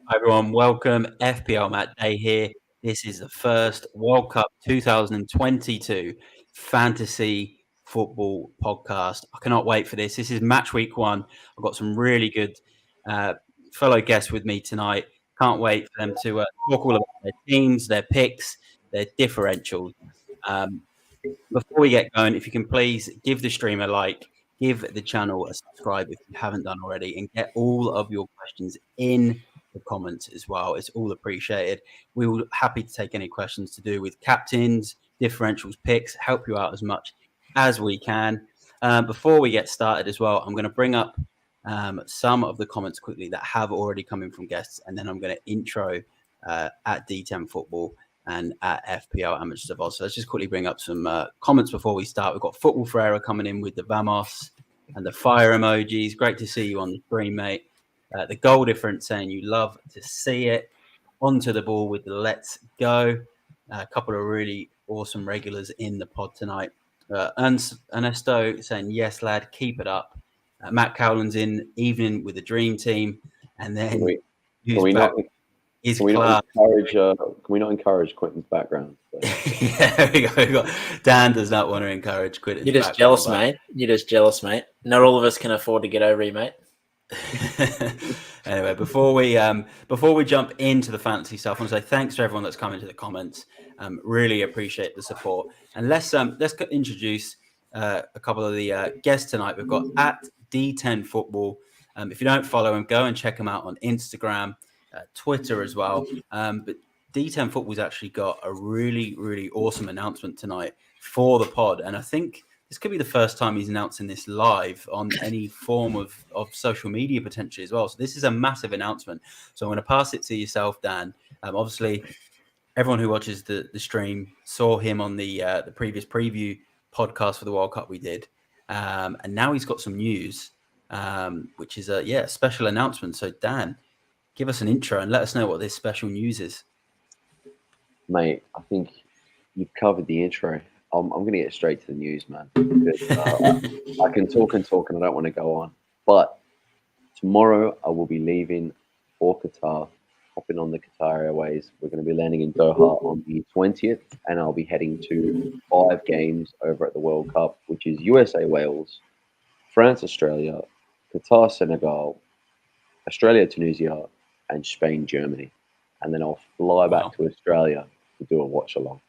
Hi everyone, welcome. FPL Matt Day here. This is the first World Cup 2022 fantasy football podcast. I cannot wait for this. This is match week 1. I've got some really good fellow guests with me tonight. Can't wait for them to talk all about their teams, their picks, their differentials. Before we get going, if you can please give the stream a like, give the channel a subscribe if you haven't done already, and get all of your questions in the comments as well. It's all appreciated. We will happy to take any questions to do with captains, differentials, picks, help you out as much as we can. Before we get started as well, I'm going to bring up some of the comments quickly that have already come in from guests, and then I'm going to intro at D10 Football and at FPL Amateurs of Oz. So let's just quickly bring up some comments before we start. We've got Football Ferreria coming in with the Vamos and the fire emojis. Great to see you on the stream, mate. The goal difference saying you love to see it. Onto the ball with the let's go. A couple of really awesome regulars in the pod tonight. Ernesto saying, yes, lad, keep it up. Matt Cowland's in, evening with the dream team. And then Can we not encourage Quentin's background? Yeah, we got Dan does not want to encourage Quentin's You're just jealous, mate. You're just jealous, mate. Not all of us can afford to get over you, mate. Anyway, before we jump into the fantasy stuff, I want to say thanks to everyone that's come into the comments. Really appreciate the support. And let's introduce a couple of the guests tonight. We've got at D10 Football. If you don't follow him, go and check him out on Instagram, Twitter as well. But D10 Football's actually got a really, really awesome announcement tonight for the pod. And I think this could be the first time he's announcing this live on any form of social media potentially as well. So this is a massive announcement. So I'm going to pass it to yourself, Dan. Obviously, everyone who watches the stream saw him on the previous preview podcast for the World Cup we did. And now he's got some news, which is a special announcement. So Dan, give us an intro and let us know what this special news is. Mate, I think you've covered the intro. I'm going to get straight to the news, man. Because, I can talk and I don't want to go on. But tomorrow I will be leaving for Qatar, hopping on the Qatar Airways. We're going to be landing in Doha on the 20th, and I'll be heading to 5 games over at the World Cup, which is USA Wales, France Australia, Qatar Senegal, Australia Tunisia, and Spain Germany. And then I'll fly back to Australia to do a watch along.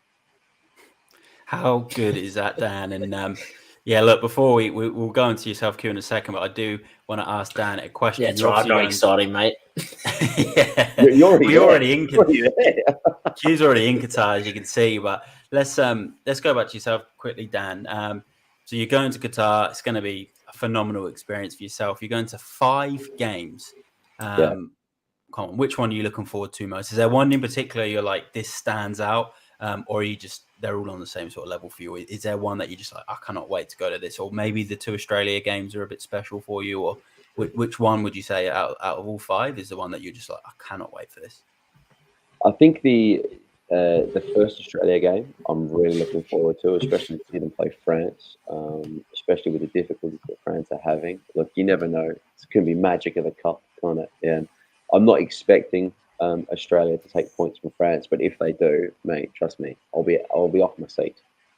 How good is that, Dan? And look, before we'll go into your self-queue in a second, but I do want to ask Dan a question. Yeah, it's right. Very exciting, mate. You're already in Qatar. Q's already in Qatar, as you can see. But let's go back to yourself quickly, Dan. So you're going to Qatar. It's going to be a phenomenal experience for yourself. You're going to 5 games. Come on, which one are you looking forward to most? Is there one in particular you're like, this stands out? Or are you just, they're all on the same sort of level for you? Is there one that you just like, I cannot wait to go to this? Or maybe the 2 Australia games are a bit special for you? Or which one would you say out of all 5 is the one that you're just like, I cannot wait for this? I think the first Australia game I'm really looking forward to, especially to see them play France, especially with the difficulties that France are having. Look, you never know. It's going to be magic of the cup, can't it? Yeah. I'm not expecting Australia to take points from France, but if they do, mate, trust me, I'll be off my seat.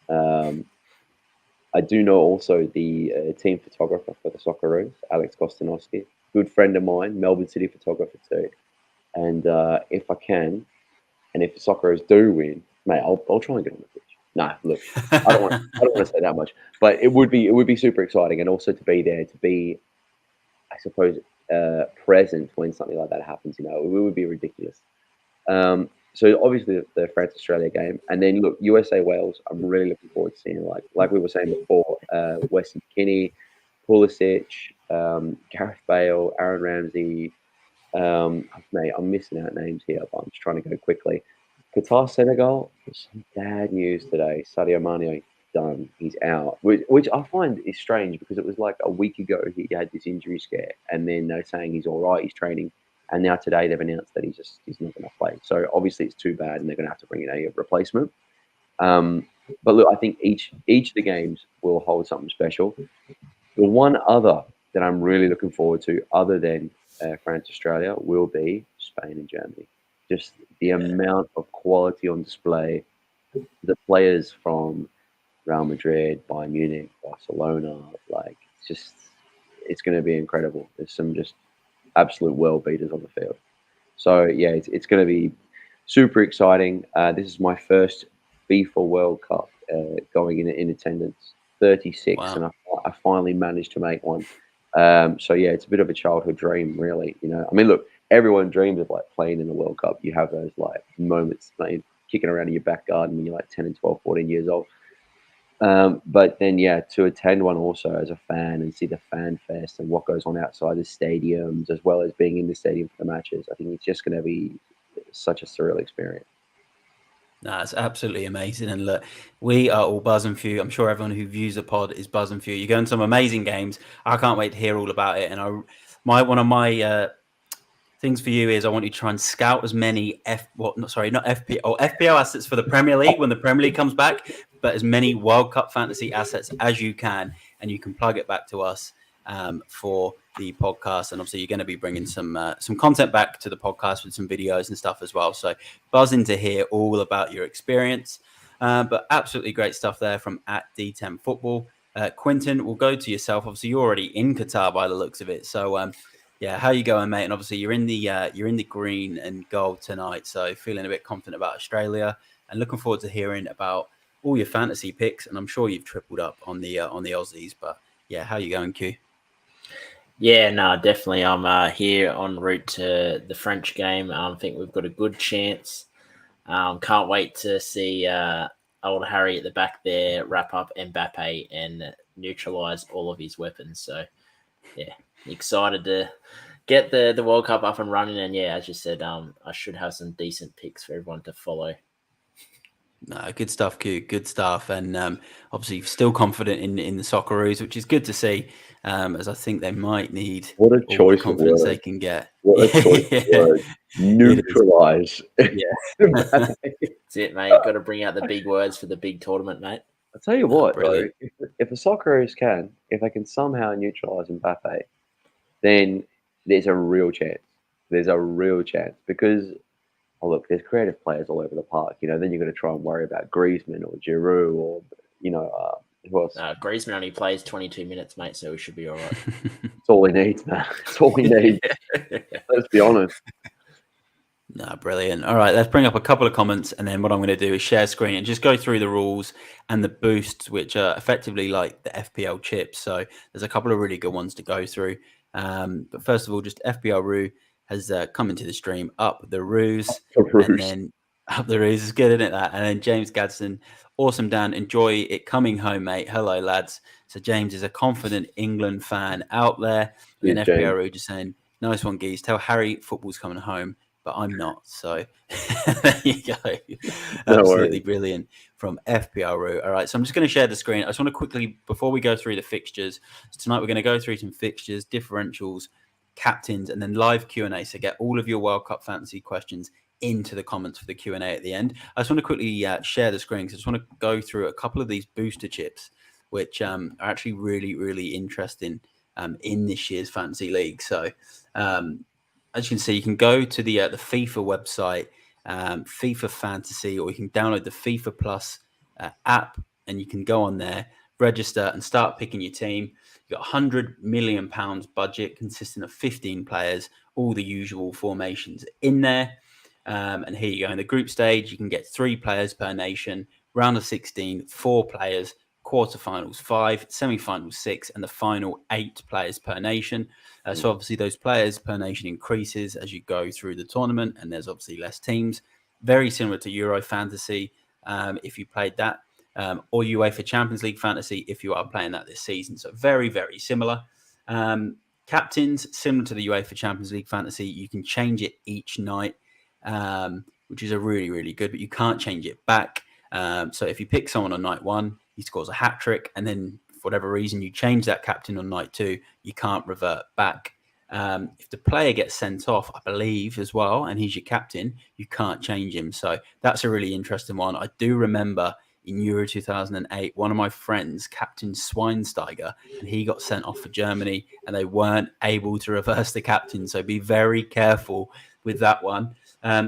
I do know also the team photographer for the Socceroos, Alex Costa, good friend of mine, Melbourne City photographer too. And if I can, and if the Socceroos do win, mate, I'll try and get on the pitch. No, look, I don't want to say that much, but it would be super exciting, and also to be there, to be, I suppose, present when something like that happens. You know, it would be ridiculous. So obviously the France Australia game, and then look, USA Wales. I'm really looking forward to seeing like we were saying before, Weston McKennie, Pulisic, Gareth Bale, Aaron Ramsey. Mate, I'm missing out names here, but I'm just trying to go quickly. Qatar Senegal. Some bad news today. Sadio Mane done. He's out, which I find is strange because it was like a week ago he had this injury scare, and then they're saying he's all right, he's training, and now today they've announced that he's not going to play. So obviously it's too bad, and they're going to have to bring in a replacement. But look, I think each of the games will hold something special. The one other that I'm really looking forward to, other than France Australia, will be Spain and Germany. Just the amount of quality on display. The players from Real Madrid, Bayern Munich, Barcelona, like it's going to be incredible. There's some just absolute world beaters on the field. So yeah, it's going to be super exciting. This is my first FIFA World Cup going in attendance. 36, Wow. and I finally managed to make one. So yeah, it's a bit of a childhood dream, really. I mean, look, everyone dreams of like playing in the World Cup. You have those like moments like kicking around in your back garden when you're like 10 and 12, 14 years old. But then, yeah, to attend one also as a fan and see the fan fest and what goes on outside the stadiums, as well as being in the stadium for the matches, I think it's just going to be such a surreal experience. No, it's absolutely amazing. And look, we are all buzzing for you. I'm sure everyone who views the pod is buzzing for you. You're going to some amazing games. I can't wait to hear all about it. And one of my things for you is I want you to try and scout as many FPL assets for the Premier League when the Premier League comes back, but as many World Cup fantasy assets as you can, and you can plug it back to us for the podcast. And obviously, you're going to be bringing some content back to the podcast with some videos and stuff as well. So buzzing to hear all about your experience. But absolutely great stuff there from @D10 Football. Quinton, we'll go to yourself. Obviously, you're already in Qatar by the looks of it. So yeah, how you going, mate? And obviously, you're in the green and gold tonight, so feeling a bit confident about Australia, and looking forward to hearing about all your fantasy picks. And I'm sure you've tripled up on the Aussies, but yeah, how you going, Q? Yeah, no, definitely. I'm here en route to the French game. I think we've got a good chance. Can't wait to see old Harry at the back there wrap up Mbappe and neutralise all of his weapons. So, yeah, excited to get the World Cup up and running. And yeah, as you said, I should have some decent picks for everyone to follow. No, good stuff, Q. Good stuff, and obviously still confident in the Socceroos, which is good to see. As I think they might need what a all choice the confidence of they can get. What a choice of words. Neutralise. Yeah, that's it, mate. Got to bring out the big words for the big tournament, mate. I'll tell you what, though, brilliant. if the Socceroos if they can somehow neutralise Mbappe, then there's a real chance. There's a real chance because, oh look, there's creative players all over the park. Then you're going to try and worry about Griezmann or Giroud or who else? Griezmann only plays 22 minutes, mate, so we should be all right. That's all he needs, man. That's all he needs. Let's be honest. No, brilliant. All right, let's bring up a couple of comments, and then what I'm going to do is share screen and just go through the rules and the boosts, which are effectively like the FPL chips. So there's a couple of really good ones to go through. But first of all, just FPL Roo has come into the stream. Up the Roos. And then Up the Roos is good, isn't it? That. And then James Gadsden, awesome, Dan. Enjoy it coming home, mate. Hello, lads. So James is a confident England fan out there. And then FPL Roo just saying, nice one, Geese. Tell Harry football's coming home. But I'm not. So there you go. Absolutely brilliant from FPL Roo. All right. So I'm just going to share the screen. I just want to quickly, before we go through the fixtures, so tonight we're going to go through some fixtures, differentials, captains, and then live Q&A. So get all of your World Cup fantasy questions into the comments for the Q&A at the end. I just want to quickly share the screen because I just want to go through a couple of these booster chips, which are actually really, really interesting in this year's fantasy league. So, as you can see, you can go to the FIFA website, FIFA Fantasy, or you can download the FIFA Plus app, and you can go on there, register, and start picking your team. You've got £100 million budget consisting of 15 players, all the usual formations in there. And here you go. In the group stage, you can get 3 players per nation, round of 16, 4 players, quarterfinals 5, semi-finals 6, and the final 8 players per nation. So obviously those players per nation increases as you go through the tournament, and there's obviously less teams. Very similar to Euro Fantasy if you played that, or UEFA Champions League Fantasy if you are playing that this season. So very, very similar. Captains, similar to the UEFA Champions League Fantasy. You can change it each night, which is a really, really good, but you can't change it back. So if you pick someone on night 1, he scores a hat trick, and then for whatever reason you change that captain on night 2, you can't revert back. If the player gets sent off, I believe as well, and he's your captain, you can't change him. So that's a really interesting one. I do remember in Euro 2008, one of my friends, Captain Schweinsteiger, and he got sent off for Germany, and they weren't able to reverse the captain. So be very careful with that one.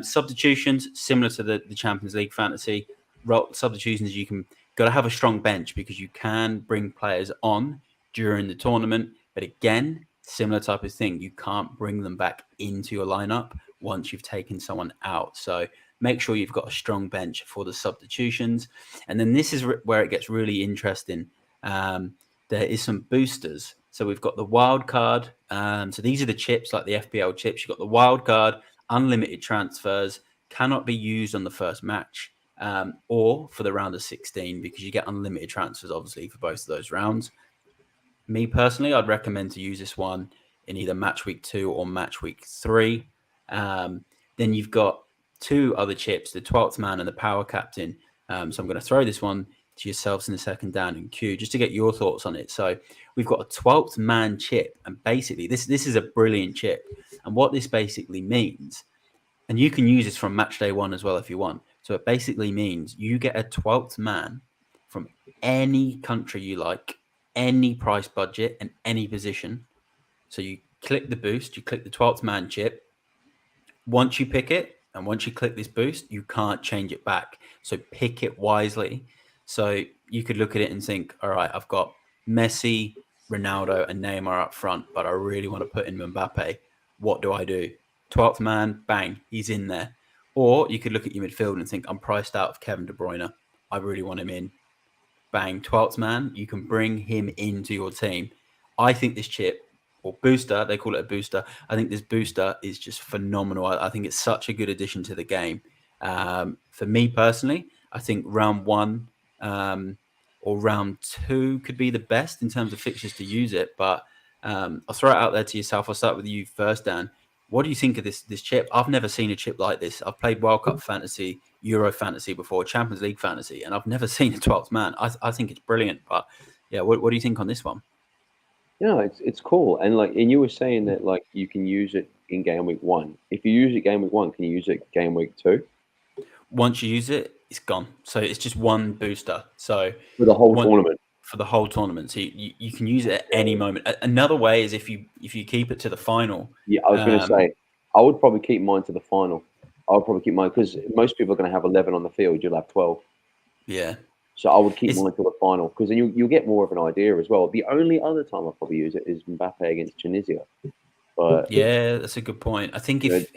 Substitutions, similar to the Champions League fantasy. Substitutions, got to have a strong bench because you can bring players on during the tournament. But again, similar type of thing. You can't bring them back into your lineup once you've taken someone out. So make sure you've got a strong bench for the substitutions. And then this is where it gets really interesting. There is some boosters. So we've got the wild card. So these are the chips, like the FPL chips. You've got the wild card, unlimited transfers, cannot be used on the first match or for the round of 16 because you get unlimited transfers, obviously, for both of those rounds. Me personally, I'd recommend to use this one in either match week 2 or match week 3. Then you've got two other chips, the 12th man and the power captain. So I'm going to throw this one to yourselves in the second down and Q just to get your thoughts on it. So we've got a 12th man chip, and basically this is a brilliant chip. And what this basically means, and you can use this from match day 1 as well if you want. So it basically means you get a 12th man from any country you like, any price budget and any position. So you click the boost, you click the 12th man chip. Once you pick it and once you click this boost, you can't change it back. So pick it wisely. So you could look at it and think, all right, I've got Messi, Ronaldo and Neymar up front, but I really want to put in Mbappe. What do I do? 12th man, bang, he's in there. Or you could look at your midfield and think, I'm priced out of Kevin De Bruyne. I really want him in. Bang, 12th man, you can bring him into your team. I think this chip, or booster, they call it a booster. I think this booster is just phenomenal. I think it's such a good addition to the game. For me personally, I think round 1 or round 2 could be the best in terms of fixtures to use it. But I'll throw it out there to yourself. I'll start with you first, Dan. What do you think of this chip? I've never seen a chip like this. I've played World Cup fantasy, Euro fantasy before, Champions League fantasy, and I've never seen a 12th man. I think it's brilliant. But yeah, what do you think on this one? Yeah, it's cool. And you were saying that like you can use it in game week 1. If you use it game week 1, can you use it game week 2? Once you use it, it's gone. So it's just one booster. So For the whole tournament. For the whole tournament. So you can use it at any moment. Another way is if you keep it to the final. Yeah, I was going to say, I would probably keep mine to the final. I would probably keep mine because most people are going to have 11 on the field. You'll have 12. Yeah. So I would keep mine to the final because then you'll get more of an idea as well. The only other time I'll probably use it is Mbappe against Tunisia. But yeah, that's a good point. I think it's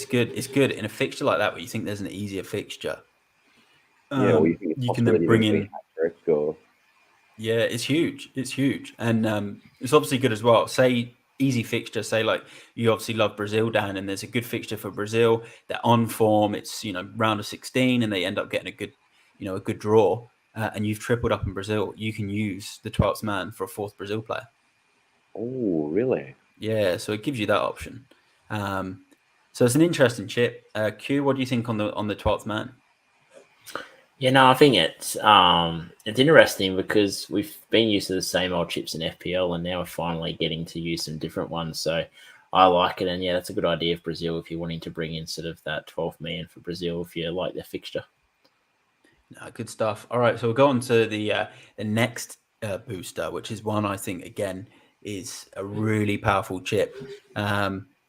good. It's good in a fixture like that where you think there's an easier fixture. Or you think you can then bring in. Or... Yeah, it's huge. It's huge, and it's obviously good as well. Say easy fixture. Say like you obviously love Brazil, Dan, and there's a good fixture for Brazil. They're on form. It's round of 16, and they end up getting a good draw. And you've tripled up in Brazil. You can use the 12th man for a 4th Brazil player. Oh, really? Yeah, so it gives you that option. So it's an interesting chip. Q, what do you think on the 12th man? Yeah, no, I think it's interesting because we've been used to the same old chips in FPL, and now we're finally getting to use some different ones. So I like it, and yeah, that's a good idea for Brazil if you're wanting to bring in sort of that 12th man for Brazil if you like their fixture. No, good stuff. All right, so we'll go on to the next booster, which is one I think again is a really powerful chip.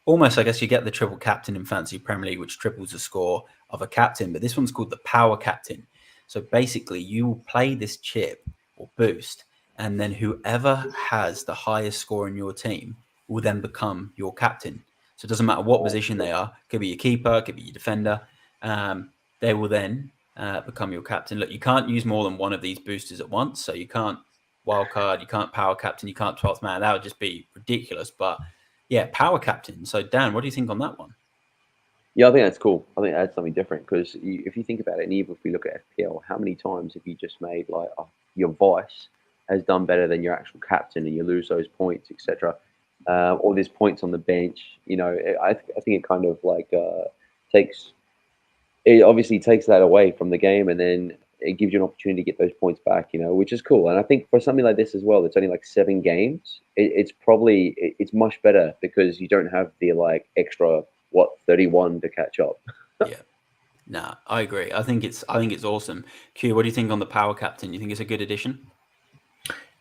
Almost, I guess you get the triple captain in Fantasy Premier League, which triples the score of a captain, but this one's called the power captain. So basically, you will play this chip or boost, and then whoever has the highest score in your team will then become your captain. So it doesn't matter what position they are. Could be your keeper, could be your defender. They will then become your captain. Look, you can't use more than one of these boosters at once. So you can't wildcard, you can't power captain, you can't 12th man. That would just be ridiculous. But yeah, power captain. So Dan, what do you think on that one? Yeah, I think that's cool. I think that's something different because if you think about it, and even if we look at FPL, how many times have you just made like your vice has done better than your actual captain and you lose those points, etc. Or there's points on the bench. I think it kind of like obviously takes that away from the game, and then it gives you an opportunity to get those points back, which is cool. And I think for something like this as well, it's only like 7 games. It's much better because you don't have the like extra 31 to catch up. Yeah, no, I agree. I think it's awesome. Q, what do you think on the power captain? You think it's a good addition?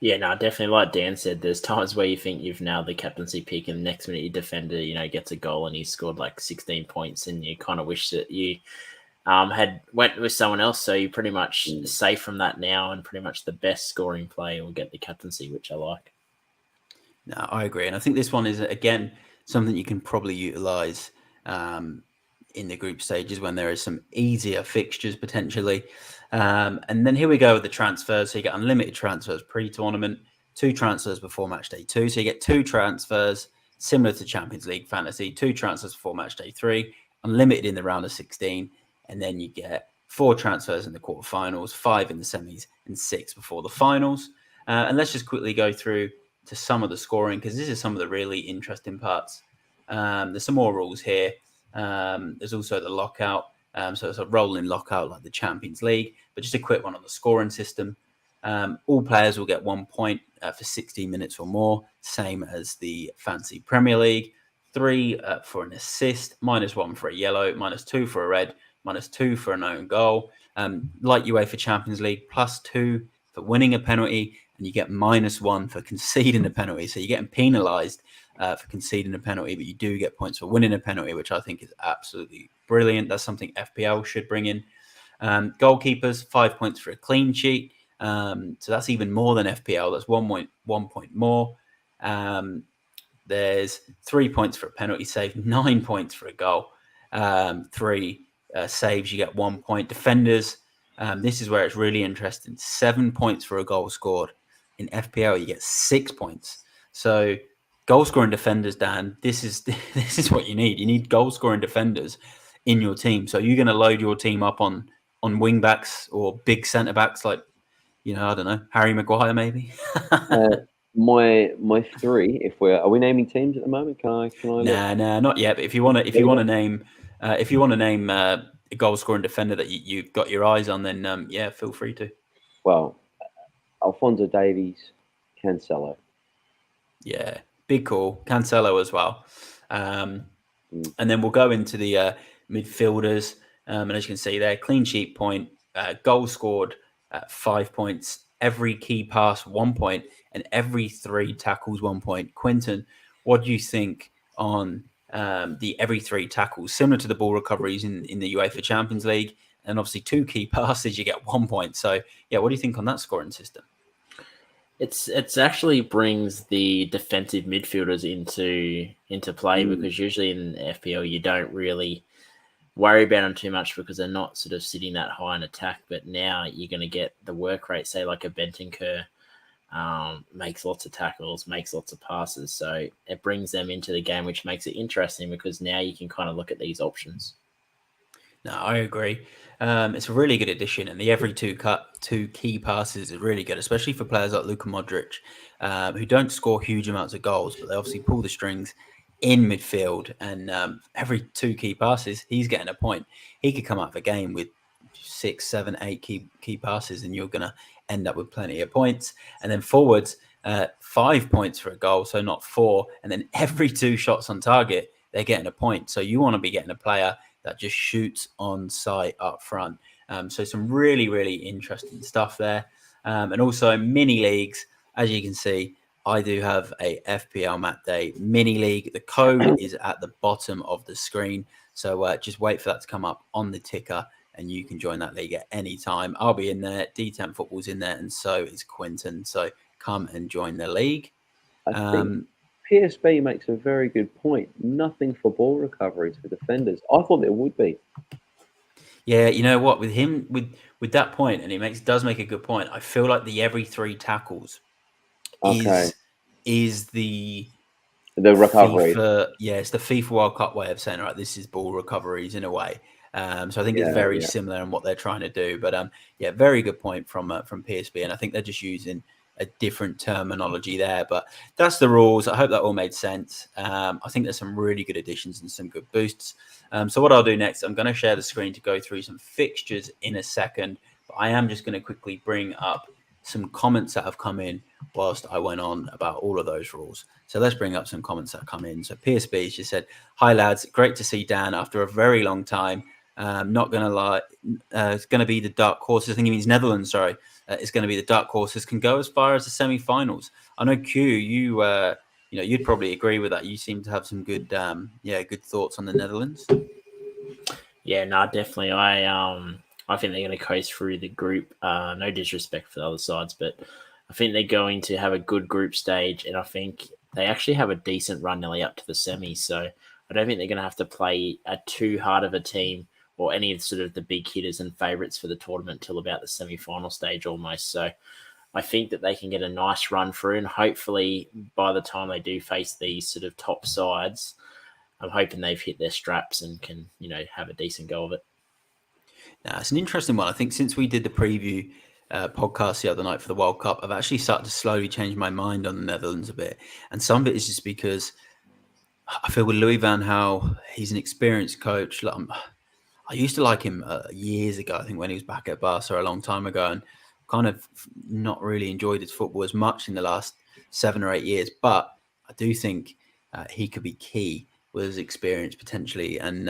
Yeah, no, definitely. Like Dan said, there's times where you think you've nailed the captaincy pick, and the next minute your defender, gets a goal and he's scored like 16 points, and you kind of wish that you had went with someone else. So you're pretty much safe from that now, and pretty much the best scoring player will get the captaincy, which I like. No, I agree, and I think this one is again something you can probably utilize in the group stages when there is some easier fixtures potentially. And then here we go with the transfers. So you get unlimited transfers pre-tournament, 2 transfers before match day 2. So you get 2 transfers similar to Champions League fantasy, 2 transfers before match day 3, unlimited in the round of 16, and then you get 4 transfers in the quarterfinals, 5 in the semis, and 6 before the finals. And let's just quickly go through to some of the scoring, because this is some of the really interesting parts. There's some more rules here. There's also the lockout. So it's a rolling lockout like the Champions League, but just a quick one on the scoring system. All players will get 1 point for 60 minutes or more, same as the Fancy Premier League. 3 for an assist, -1 for a yellow, -2 for a red, -2 for an own goal. Like UEFA Champions League, +2 for winning a penalty, and you get -1 for conceding a penalty. So you're getting penalised for conceding a penalty, but you do get points for winning a penalty, which I think is absolutely brilliant. That's something FPL should bring in. Goalkeepers, 5 points for a clean sheet. So that's even more than FPL. That's 1 point more. There's 3 points for a penalty save, 9 points for a goal. 3 saves, you get 1 point. Defenders, this is where it's really interesting. 7 points for a goal scored. In FPL, you get 6 points. So goal scoring defenders, Dan, this is what you need. You need goal scoring defenders in your team. So you're going to load your team up on wing backs or big centre backs like, I don't know, Harry Maguire maybe. My 3. Are we naming teams at the moment? Can I? Nah, not yet. But if you want to name a goal scoring defender that you've got your eyes on, then yeah, feel free to. Well, Alphonso Davies, Cancelo. Yeah, big call. Cancelo as well. And then we'll go into the midfielders. And as you can see there, clean sheet point, goal scored 5 points, every key pass 1 point, and every 3 tackles 1 point. Quinton, what do you think on the every 3 tackles? Similar to the ball recoveries in the UEFA Champions League, and obviously 2 key passes, you get 1 point. So yeah, what do you think on that scoring system? It's actually brings the defensive midfielders into play, because usually in FPL you don't really worry about them too much because they're not sort of sitting that high in attack. But now you're going to get the work rate, say like a Bentancur, makes lots of tackles, makes lots of passes. So it brings them into the game, which makes it interesting because now you can kind of look at these options. No, I agree. It's a really good addition, and the every 2 key passes is really good, especially for players like Luka Modric, who don't score huge amounts of goals, but they obviously pull the strings in midfield. And every 2 key passes, he's getting a point. He could come out of a game with 6, 7, 8 key passes, and you're going to end up with plenty of points. And then forwards, 5 points for a goal, so not 4. And then every 2 shots on target, they're getting a point. So you want to be getting a player that just shoots on sight up front. So some really, really interesting stuff there. And also mini leagues, as you can see, I do have a FPL Matt Day mini league. The code is at the bottom of the screen. So just wait for that to come up on the ticker and you can join that league at any time. I'll be in there. D10 Football's in there, and so is Quinton. So come and join the league. I think PSB makes a very good point. Nothing for ball recoveries for defenders. I thought there would be. Yeah, you know what? With him, with that point, and he does make a good point. I feel like the every 3 tackles is the recovery. It's the FIFA World Cup way of saying, right, this is ball recoveries in a way. So I think it's very similar in what they're trying to do. But very good point from PSB, and I think they're just using a different terminology there. But that's the rules. I hope that all made sense. I think there's some really good additions and some good boosts. So what I'll do next, I'm going to share the screen to go through some fixtures in a second. But I am just going to quickly bring up some comments that have come in whilst I went on about all of those rules. So let's bring up some comments that come in. So PSB just said, "Hi lads, great to see Dan after a very long time. Not going to lie, it's going to be the dark horse." I think he means Netherlands, sorry, is going to be the dark horses, can go as far as the semi-finals. I know Q, you'd probably agree with that. You seem to have some good thoughts on the Netherlands. Yeah, no, definitely. I think they're going to coast through the group. No disrespect for the other sides, but I think they're going to have a good group stage, and I think they actually have a decent run nearly up to the semis. So I don't think they're going to have to play a too hard of a team or any of sort of the big hitters and favourites for the tournament till about the semi-final stage almost. So I think that they can get a nice run through, and hopefully by the time they do face these sort of top sides, I'm hoping they've hit their straps and can, have a decent go of it. Now, it's an interesting one. I think since we did the preview podcast the other night for the World Cup, I've actually started to slowly change my mind on the Netherlands a bit. And some of it is just because I feel with Louis van Gaal, he's an experienced coach. I used to like him years ago, I think when he was back at Barca a long time ago, and kind of not really enjoyed his football as much in the last 7 or 8 years. But I do think he could be key with his experience potentially, and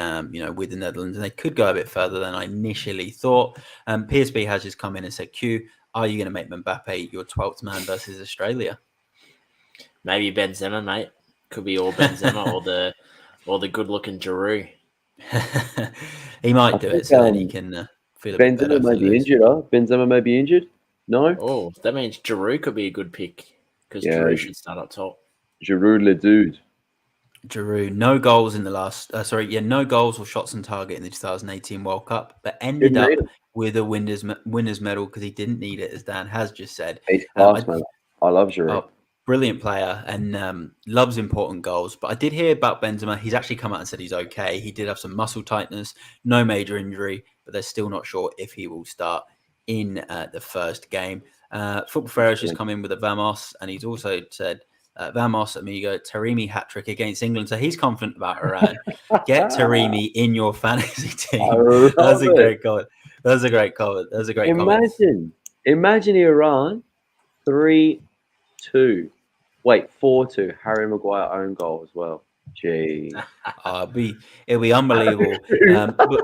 with the Netherlands, and they could go a bit further than I initially thought. PSB has just come in and said, Q, are you going to make Mbappe your 12th man versus Australia? Maybe Benzema, mate. Could be all Benzema or the good-looking Giroud. He might do it, so then he can feel a bit better. Benzema may be injured, Benzema may be injured? No? Oh, that means Giroud could be a good pick, because Giroud should start up top. Giroud le dude. Giroud, no goals in the last. No goals or shots on target in the 2018 World Cup, but ended up with a winners medal because he didn't need it, as Dan has just said. He's class, man. I love Giroud. Brilliant player and loves important goals. But I did hear about Benzema. He's actually come out and said he's okay. He did have some muscle tightness, no major injury, but they're still not sure if he will start in the first game. Football Ferreria just come in with a Vamos, and he's also said, Vamos, amigo, Taremi hat-trick against England. So he's confident about Iran. Get Taremi in your fantasy team. That's a great comment. That's a great comment. Imagine Iran 3-2. Wait, 4-2. Harry Maguire own goal as well. Gee. It'll be unbelievable. But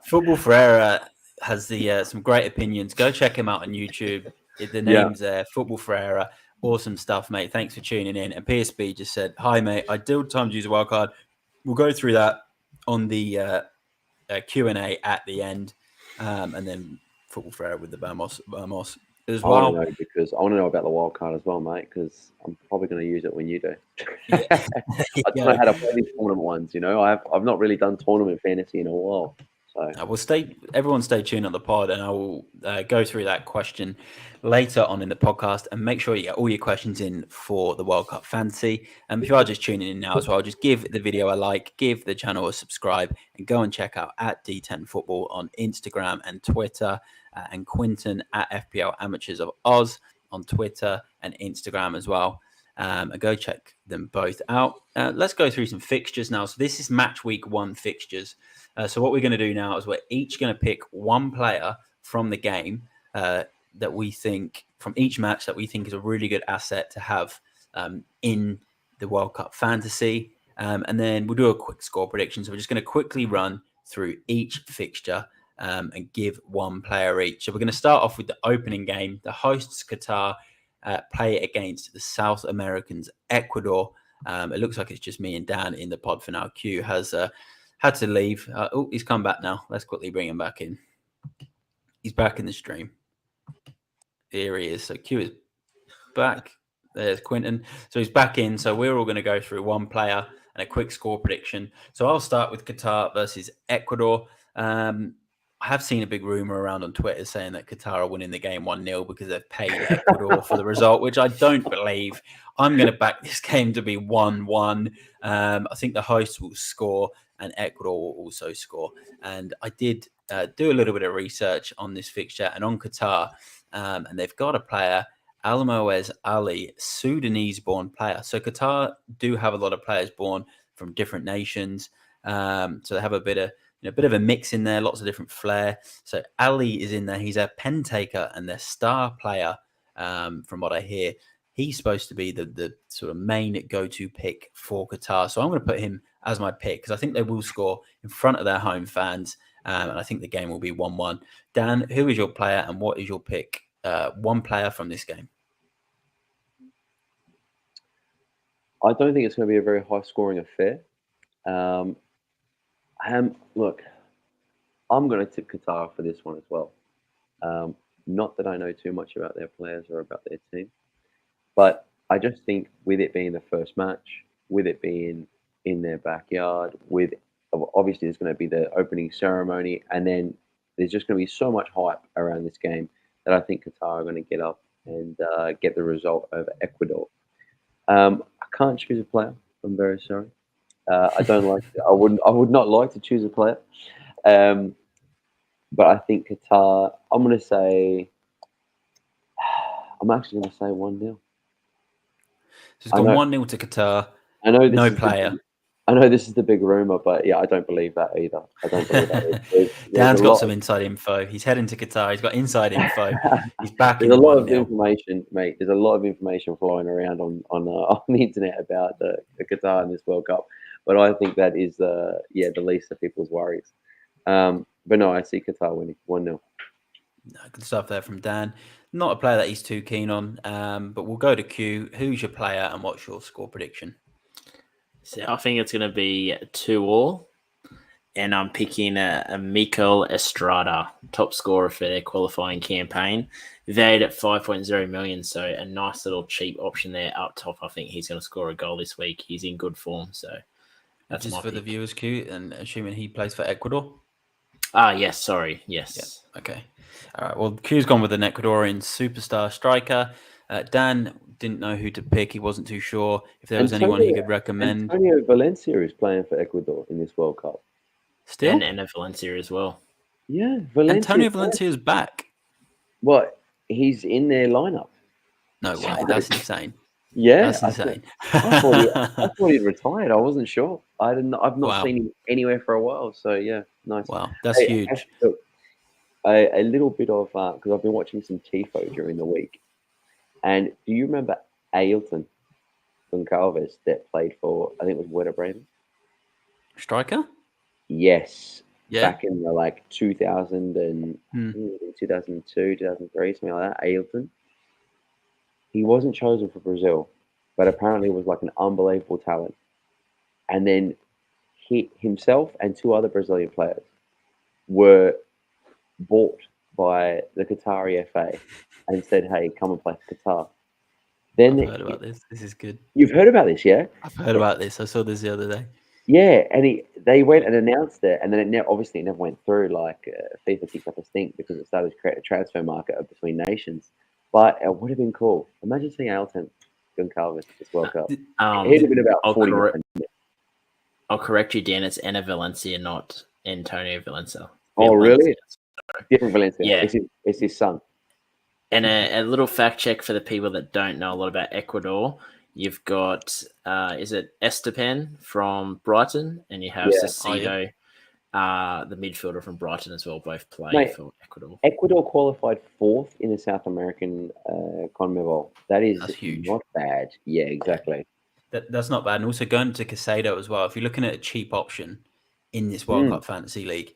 Football Ferreira has some great opinions. Go check him out on YouTube. The name's there, Football Ferreira. Awesome stuff, mate. Thanks for tuning in. And PSB just said, hi, mate. Ideal time to use a wildcard. We'll go through that on the Q&A at the end. And then Football Ferreira with the Vamos as well. I want to know about the wildcard as well, mate, because I'm probably going to use it when you do. I don't know how to play these tournament ones, I've not really done tournament fantasy in a while. So everyone stay tuned on the pod, and I will go through that question later on in the podcast, and make sure you get all your questions in for the World Cup Fantasy. And if you are just tuning in now as well, just give the video a like, give the channel a subscribe, and go and check out at D10 Football on Instagram and Twitter, and Quinton at FPL Amateurs of Oz on Twitter and Instagram as well. And go check them both out. Let's go through some fixtures now. So this is match week 1 fixtures. So what we're going to do now is we're each going to pick one player from the game that we think, from each match, that we think is a really good asset to have in the World Cup Fantasy. And then we'll do a quick score prediction. So we're just going to quickly run through each fixture and give one player each. So we're going to start off with the opening game. The hosts, Qatar, play against the South Americans, Ecuador. It looks like it's just me and Dan in the pod for now. Q has had to leave. He's come back now. Let's quickly bring him back in. He's back in the stream. Here he is. So Q is back. There's Quinton. So he's back in. So we're all going to go through one player and a quick score prediction. So I'll start with Qatar versus Ecuador. I have seen a big rumor around on Twitter saying that Qatar are winning the game 1-0 because they've paid Ecuador for the result, which I don't believe. I'm going to back this game to be 1-1. I think the hosts will score and Ecuador will also score. And I did do a little bit of research on this fixture and on Qatar, and they've got a player, Almoez Ali, Sudanese-born player. So Qatar do have a lot of players born from different nations. So they have a bit of a mix in there, lots of different flair. So Ali is in there. He's a pen taker and their star player, from what I hear. He's supposed to be the sort of main go-to pick for Qatar. So I'm going to put him as my pick because I think they will score in front of their home fans. And I think the game will be 1-1. Dan, who is your player and what is your pick one player from this game. I don't think it's going to be a very high-scoring affair. Look, I'm going to tip Qatar for this one as well. Not that I know too much about their players or about their team, but I just think with it being the first match, with it being in their backyard, with obviously there's going to be the opening ceremony, and then there's just going to be so much hype around this game that I think Qatar are going to get up and get the result over Ecuador. I can't choose a player. I'm very sorry. I don't like. I would not like to choose a player. But I think Qatar. I'm going to say. I'm actually going to say 1-0. So it's gone 1-0 to Qatar. I know no player. I know this is the big rumor, but yeah, I don't believe that either. I don't believe that either. Dan's got some inside info. He's heading to Qatar. He's got inside info. He's back in There's a lot of 1-0. information, mate. There's a lot of information flowing around on the internet about the Qatar in this World Cup. But I think that is the least of people's worries. But no, I see Qatar winning 1-0. No, good stuff there from Dan. Not a player that he's too keen on, but we'll go to Q. Who's your player and what's your score prediction? So I think it's going to be 2-2, and I'm picking a Mikel Estrada, top scorer for their qualifying campaign, valued at 5.0 million. So a nice little cheap option there up top. I think he's going to score a goal this week. He's in good form, so that's just my for pick. the viewers, Q, and assuming he plays for Ecuador. Yes, sorry, yes. Yeah. Okay. All right. Well, Q's gone with an Ecuadorian superstar striker. Dan didn't know who to pick. He wasn't too sure if there was anyone he could recommend. Antonio Valencia is playing for Ecuador in this World Cup. Still? And Valencia as well. Yeah, Valencia. Antonio Valencia's back. What? He's in their lineup. No way. That's insane. Yeah, that's insane. I thought he'd retired. I wasn't sure. I've not seen him anywhere for a while. So yeah, nice. Wow, that's huge. A little bit of because I've been watching some TIFO during the week, and do you remember Ailton Goncalves that played for? I think it was Werder Bremen. Striker. Yes. Yeah. Back in the 2000 and 2002, 2003, something like that. Ailton. He wasn't chosen for Brazil, but apparently was an unbelievable talent. And then he himself and two other Brazilian players were bought by the Qatari FA and said, "Hey, come and play for Qatar." Then I've heard about this. This is good. You've heard about this, yeah? I've heard about this. I saw this the other day. Yeah, and they went and announced it, and then obviously it never went through. FIFA kicked up a stink because it started to create a transfer market between nations. But it would have been cool. Imagine seeing Ailton Goncalves this World Cup. He'd have been about 40 minutes. I'll correct you, Dan. It's Enner Valencia, not Antonio Valencia. Oh, really? Different Valencia. Yeah. It's his son. And a little fact check for the people that don't know a lot about Ecuador. You've got, is it Estepan from Brighton? And you have Cecido, the midfielder from Brighton as well, both play for Ecuador. Ecuador qualified 4th in the South American CONMEBOL. That's huge. Not bad. Yeah, exactly. That's not bad. And also going to Casado as well. If you're looking at a cheap option in this World Cup Fantasy League,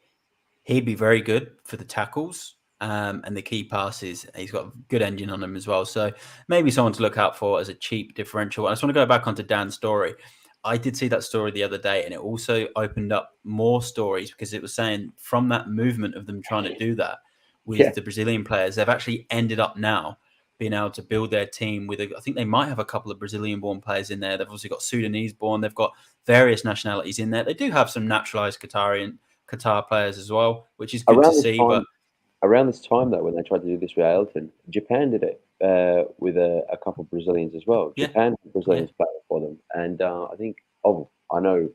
he'd be very good for the tackles and the key passes. He's got a good engine on him as well. So maybe someone to look out for as a cheap differential. I just want to go back onto Dan's story. I did see that story the other day, and it also opened up more stories because it was saying from that movement of them trying to do that with the Brazilian players, they've actually ended up now being able to build their team with, I think they might have a couple of Brazilian-born players in there. They've also got Sudanese-born. They've got various nationalities in there. They do have some naturalized Qatar players as well, which is good to see. But around this time, though, when they tried to do this with Ailton, Japan did it with a couple of Brazilians as well. Yeah. Japan Brazilians played for them, and I think I know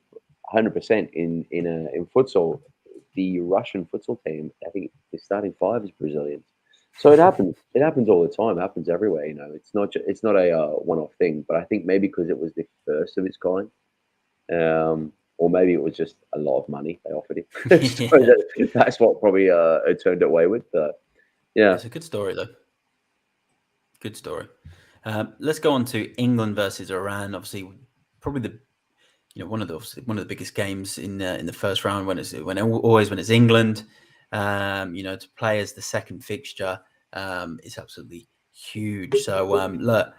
100% in futsal, the Russian futsal team, I think the starting 5 is Brazilians. So it happens. It happens all the time. It happens everywhere. It's not a one-off thing. But I think maybe because it was the first of its kind, or maybe it was just a lot of money they offered him. So that's what probably it turned it away with. But yeah, it's a good story though. Good story. Let's go on to England versus Iran. Obviously, probably one of the biggest games in the first round when it's England. To play as the second fixture. is absolutely huge. So look,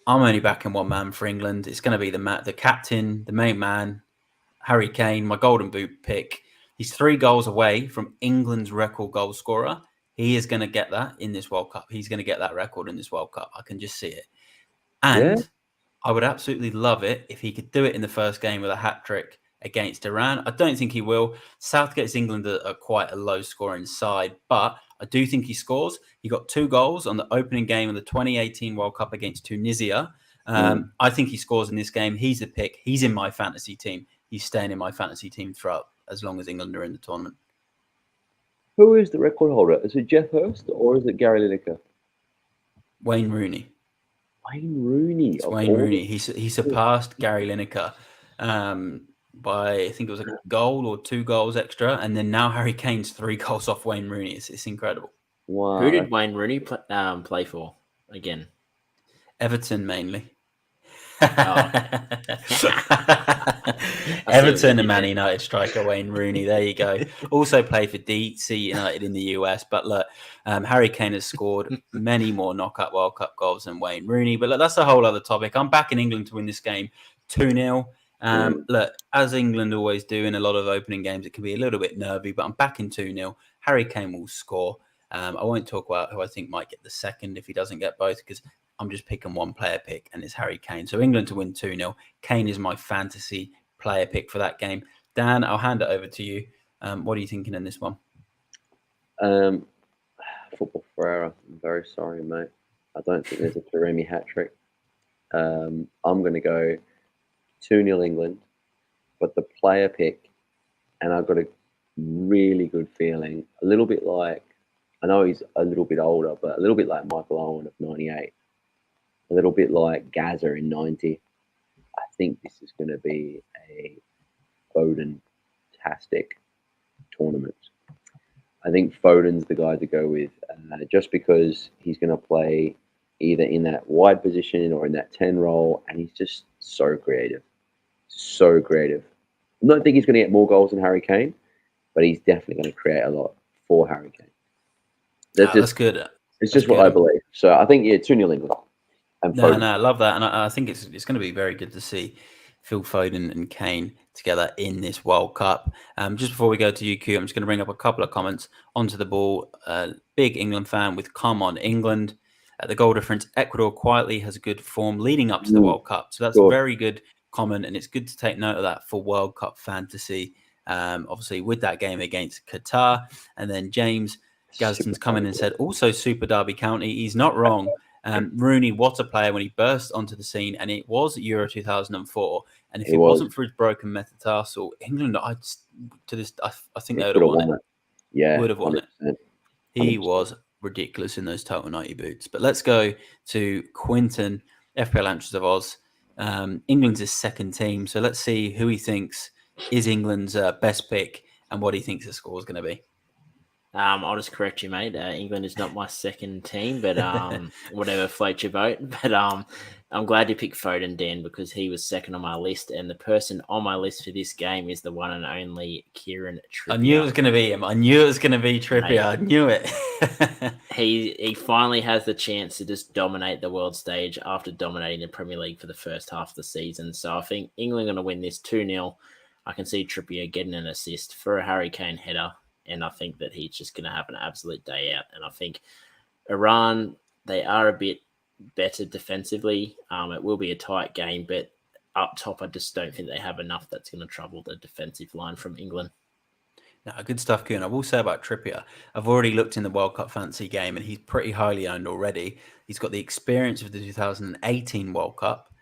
I'm only backing one man for England. It's going to be the captain, the main man, Harry Kane, my golden boot pick. He's 3 goals away from England's record goal scorer. He is going to get that in this World Cup. He's going to get that record in this World Cup. I can just see it. And I would absolutely love it if he could do it in the first game with a hat-trick against Iran. I don't think he will. Southgate's England are quite a low-scoring side, but I do think he scores. He got 2 goals on the opening game of the 2018 World Cup against Tunisia. I think he scores in this game. He's a pick. He's in my fantasy team. He's staying in my fantasy team throughout as long as England are in the tournament. Who is the record holder? Is it Jeff Hurst or is it Gary Lineker? Wayne Rooney. Wayne Rooney. It's Wayne Rooney. He surpassed Gary Lineker by, I think it was a goal or 2 goals extra. And then now Harry Kane's 3 goals off Wayne Rooney. It's incredible. Wow. Who did Wayne Rooney play for again? Everton mainly. Oh. Everton and Man United striker Wayne Rooney. There you go. Also played for DC United in the US. But look, Harry Kane has scored many more knockout World Cup goals than Wayne Rooney. But look, that's a whole other topic. I'm backing England to win this game 2-0. Look, as England always do in a lot of opening games, it can be a little bit nervy, but I'm backing 2-0. Harry Kane will score. I won't talk about who I think might get the second if he doesn't get both, because I'm just picking one player pick, and it's Harry Kane. So England to win 2-0. Kane is my fantasy player pick for that game. Dan, I'll hand it over to you. What are you thinking in this one? Football Ferreria. I'm very sorry, mate. I don't think there's a Taremi hat-trick. I'm going to go 2-0 England, but the player pick, and I've got a really good feeling, a little bit like, I know he's a little bit older, but a little bit like Michael Owen of 98. A little bit like Gaza in 90. I think this is going to be a Foden-tastic tournament. I think Foden's the guy to go with, just because he's going to play either in that wide position or in that 10 role, and he's just so creative. So creative. I don't think he's going to get more goals than Harry Kane, but he's definitely going to create a lot for Harry Kane. That's good. It's just what I believe. So I think, 2-0 England. No, I love that. And I think it's going to be very good to see Phil Foden and Kane together in this World Cup. Just before we go to UQ, I'm just going to bring up a couple of comments onto the ball. Big England fan with "Come on, England." The goal difference, Ecuador quietly has a good form leading up to the World Cup. So that's a very good comment, and it's good to take note of that for World Cup fantasy. Obviously, with that game against Qatar. And then James Gadsden's come in and said, also Super Derby County. He's not wrong. Rooney, what a player when he burst onto the scene, and it was Euro 2004. And if it wasn't for his broken metatarsal, England, I think they would have won it. Yeah, would have won it. He was ridiculous in those Total 90 boots. But let's go to Quinton, FPL Amateurs of Oz. England's his second team, so let's see who he thinks is England's best pick and what he thinks the score is going to be. I'll just correct you, mate. England is not my second team, but whatever floats your boat. But I'm glad you picked Foden, Dan, because he was second on my list, and the person on my list for this game is the one and only Kieran Trippier. I knew it was going to be him. I knew it was going to be Trippier. Mate, I knew it. He finally has the chance to just dominate the world stage after dominating the Premier League for the first half of the season. So I think England are going to win this 2-0. I can see Trippier getting an assist for a Harry Kane header. And I think that he's just going to have an absolute day out. And I think Iran, they are a bit better defensively. It will be a tight game, but up top, I just don't think they have enough that's going to trouble the defensive line from England. No, good stuff, Kuhn. I will say about Trippier, I've already looked in the World Cup fantasy game, and he's pretty highly owned already. He's got the experience of the 2018 World Cup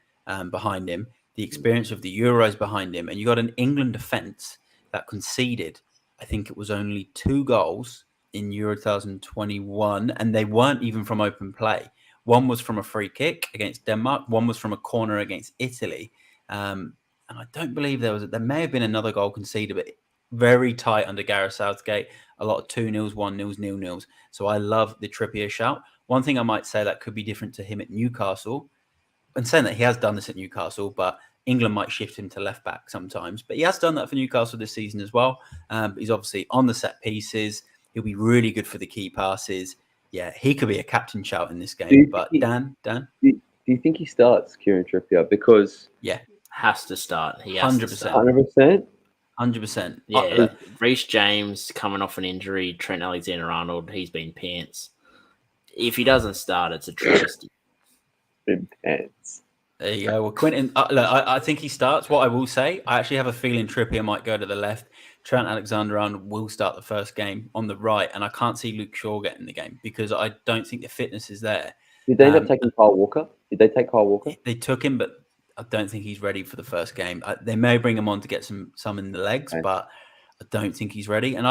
behind him, the experience of the Euros behind him, and you got an England defence that conceded, I think it was only 2 goals in Euro 2021, and they weren't even from open play. One was from a free kick against Denmark. One was from a corner against Italy. And I don't believe there may have been another goal conceded, but very tight under Gareth Southgate. A lot of 2-0s, 1-0s, 0-0s. So I love the Trippier shout. One thing I might say that could be different to him at Newcastle, and saying that he has done this at Newcastle, but England might shift him to left back sometimes, but he has done that for Newcastle this season as well. He's obviously on the set pieces. He'll be really good for the key passes. yeah, he could be a captain shout in this Do game. you But think Dan, do you think he starts Kieran Trippier? Because yeah, Has to start. He has to 100%. start. 100%. 100%. Yeah, Reece James coming off an injury, Trent Alexander-Arnold, he's been pants. If he doesn't start, it's a travesty. Intense. There you go. Well, Quentin, look, I think he starts. What I will say, I actually have a feeling Trippier might go to the left. Trent Alexander-Arnold will start the first game on the right, and I can't see Luke Shaw getting the game because I don't think the fitness is there. Did they end up taking Kyle Walker? Did they take Kyle Walker? They took him, but I don't think he's ready for the first game. They may bring him on to get some in the legs, but I don't think he's ready. And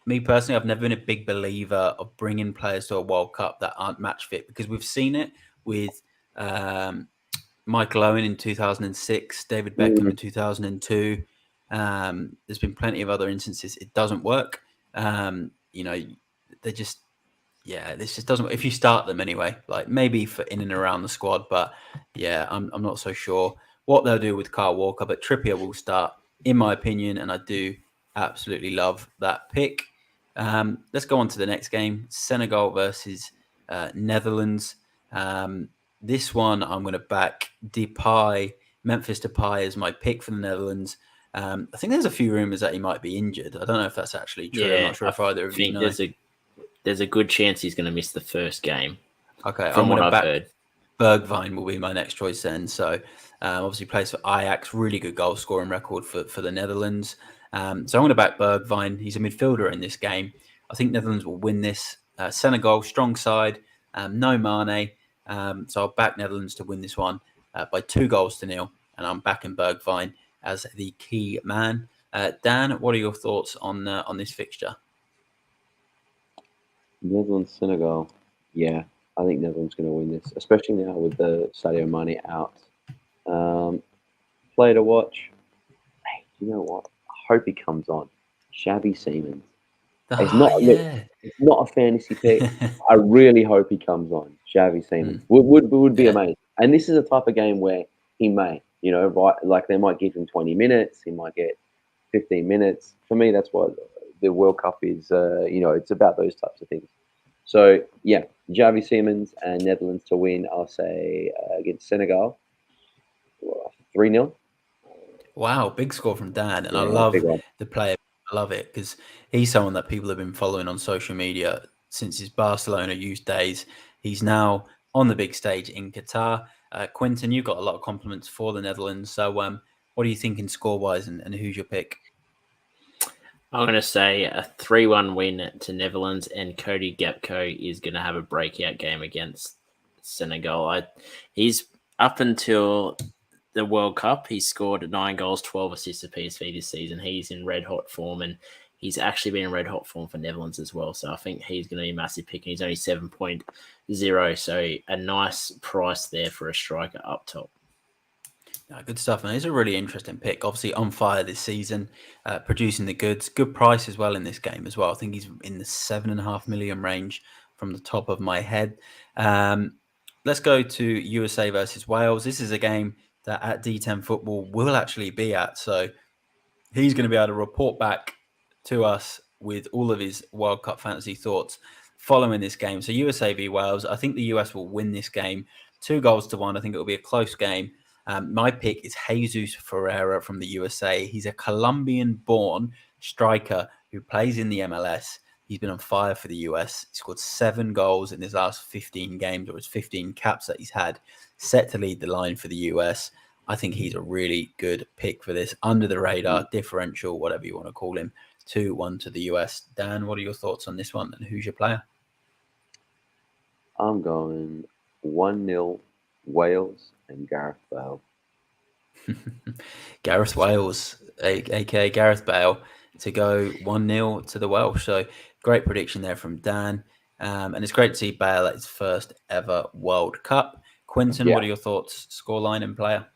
me personally, I've never been a big believer of bringing players to a World Cup that aren't match fit because we've seen it with Michael Owen in 2006, David Beckham in 2002. There's been plenty of other instances. It doesn't work. They just, this just doesn't. If you start them anyway, like maybe for in and around the squad, but yeah, I'm not so sure what they'll do with Kyle Walker. But Trippier will start, in my opinion, and I do absolutely love that pick. Let's go on to the next game: Senegal versus Netherlands. This one, I'm going to back Memphis Depay as my pick for the Netherlands. I think there's a few rumours that he might be injured. I don't know if that's actually true. Yeah, I'm not sure if either of you know. There's a good chance he's going to miss the first game. Okay, from what I've heard. Bergwijn will be my next choice then. So obviously plays for Ajax, really good goal scoring record for the Netherlands. So I'm going to back Bergwijn. He's a midfielder in this game. I think Netherlands will win this. Senegal, strong side, no Mane. So I'll back Netherlands to win this one by 2-0, and I'm backing Bergwijn as the key man. Dan, what are your thoughts on this fixture? Netherlands, Senegal. Yeah, I think Netherlands going to win this, especially now with the Sadio Mane out. Play to watch. Hey, you know what? I hope he comes on. Xavi Simons. It's not a fantasy pick. I really hope he comes on. Xavi Simons would be amazing. And this is a type of game where he may, right? Like they might give him 20 minutes. He might get 15 minutes. For me, that's what the World Cup is. It's about those types of things. So yeah, Xavi Simons and Netherlands to win. I'll say against Senegal, 3-0. Wow, big score from Dan, and I love the player. I love it because he's someone that people have been following on social media since his Barcelona youth days. He's now on the big stage in Qatar. Quentin, you've got a lot of compliments for the Netherlands. So what are you thinking score-wise, and who's your pick? I'm going to say a 3-1 win to Netherlands, and Cody Gakpo is going to have a breakout game against Senegal. He's up until the World Cup, he scored 9 goals, 12 assists at PSV this season. He's in red-hot form, and he's actually been in red-hot form for Netherlands as well. So I think he's going to be a massive pick, and he's only 7.0, so a nice price there for a striker up top. Good stuff, and it's a really interesting pick. Obviously on fire this season, producing the goods. Good price as well in this game as well. I think he's in the 7.5 million range from the top of my head. Let's go to USA versus Wales. This is a game that at D10 Football will actually be at. So he's going to be able to report back to us with all of his World Cup fantasy thoughts following this game. So USA v Wales. I think the US will win this game 2-1. I think it will be a close game. My pick is Jesus Ferreria from the USA. He's a Colombian-born striker who plays in the MLS. He's been on fire for the US. He scored 7 goals in his last 15 games, or his 15 caps that he's had, set to lead the line for the US. I think he's a really good pick for this. Under the radar, differential, whatever you want to call him. 2-1 to the US. Dan, what are your thoughts on this one, and who's your player? I'm going 1-0 Wales and Gareth Bale. Gareth Wales, aka Gareth Bale, to go 1-0 to the Welsh. So great prediction there from Dan. And it's great to see Bale at his first ever World Cup. Quentin, what are your thoughts? Scoreline and player?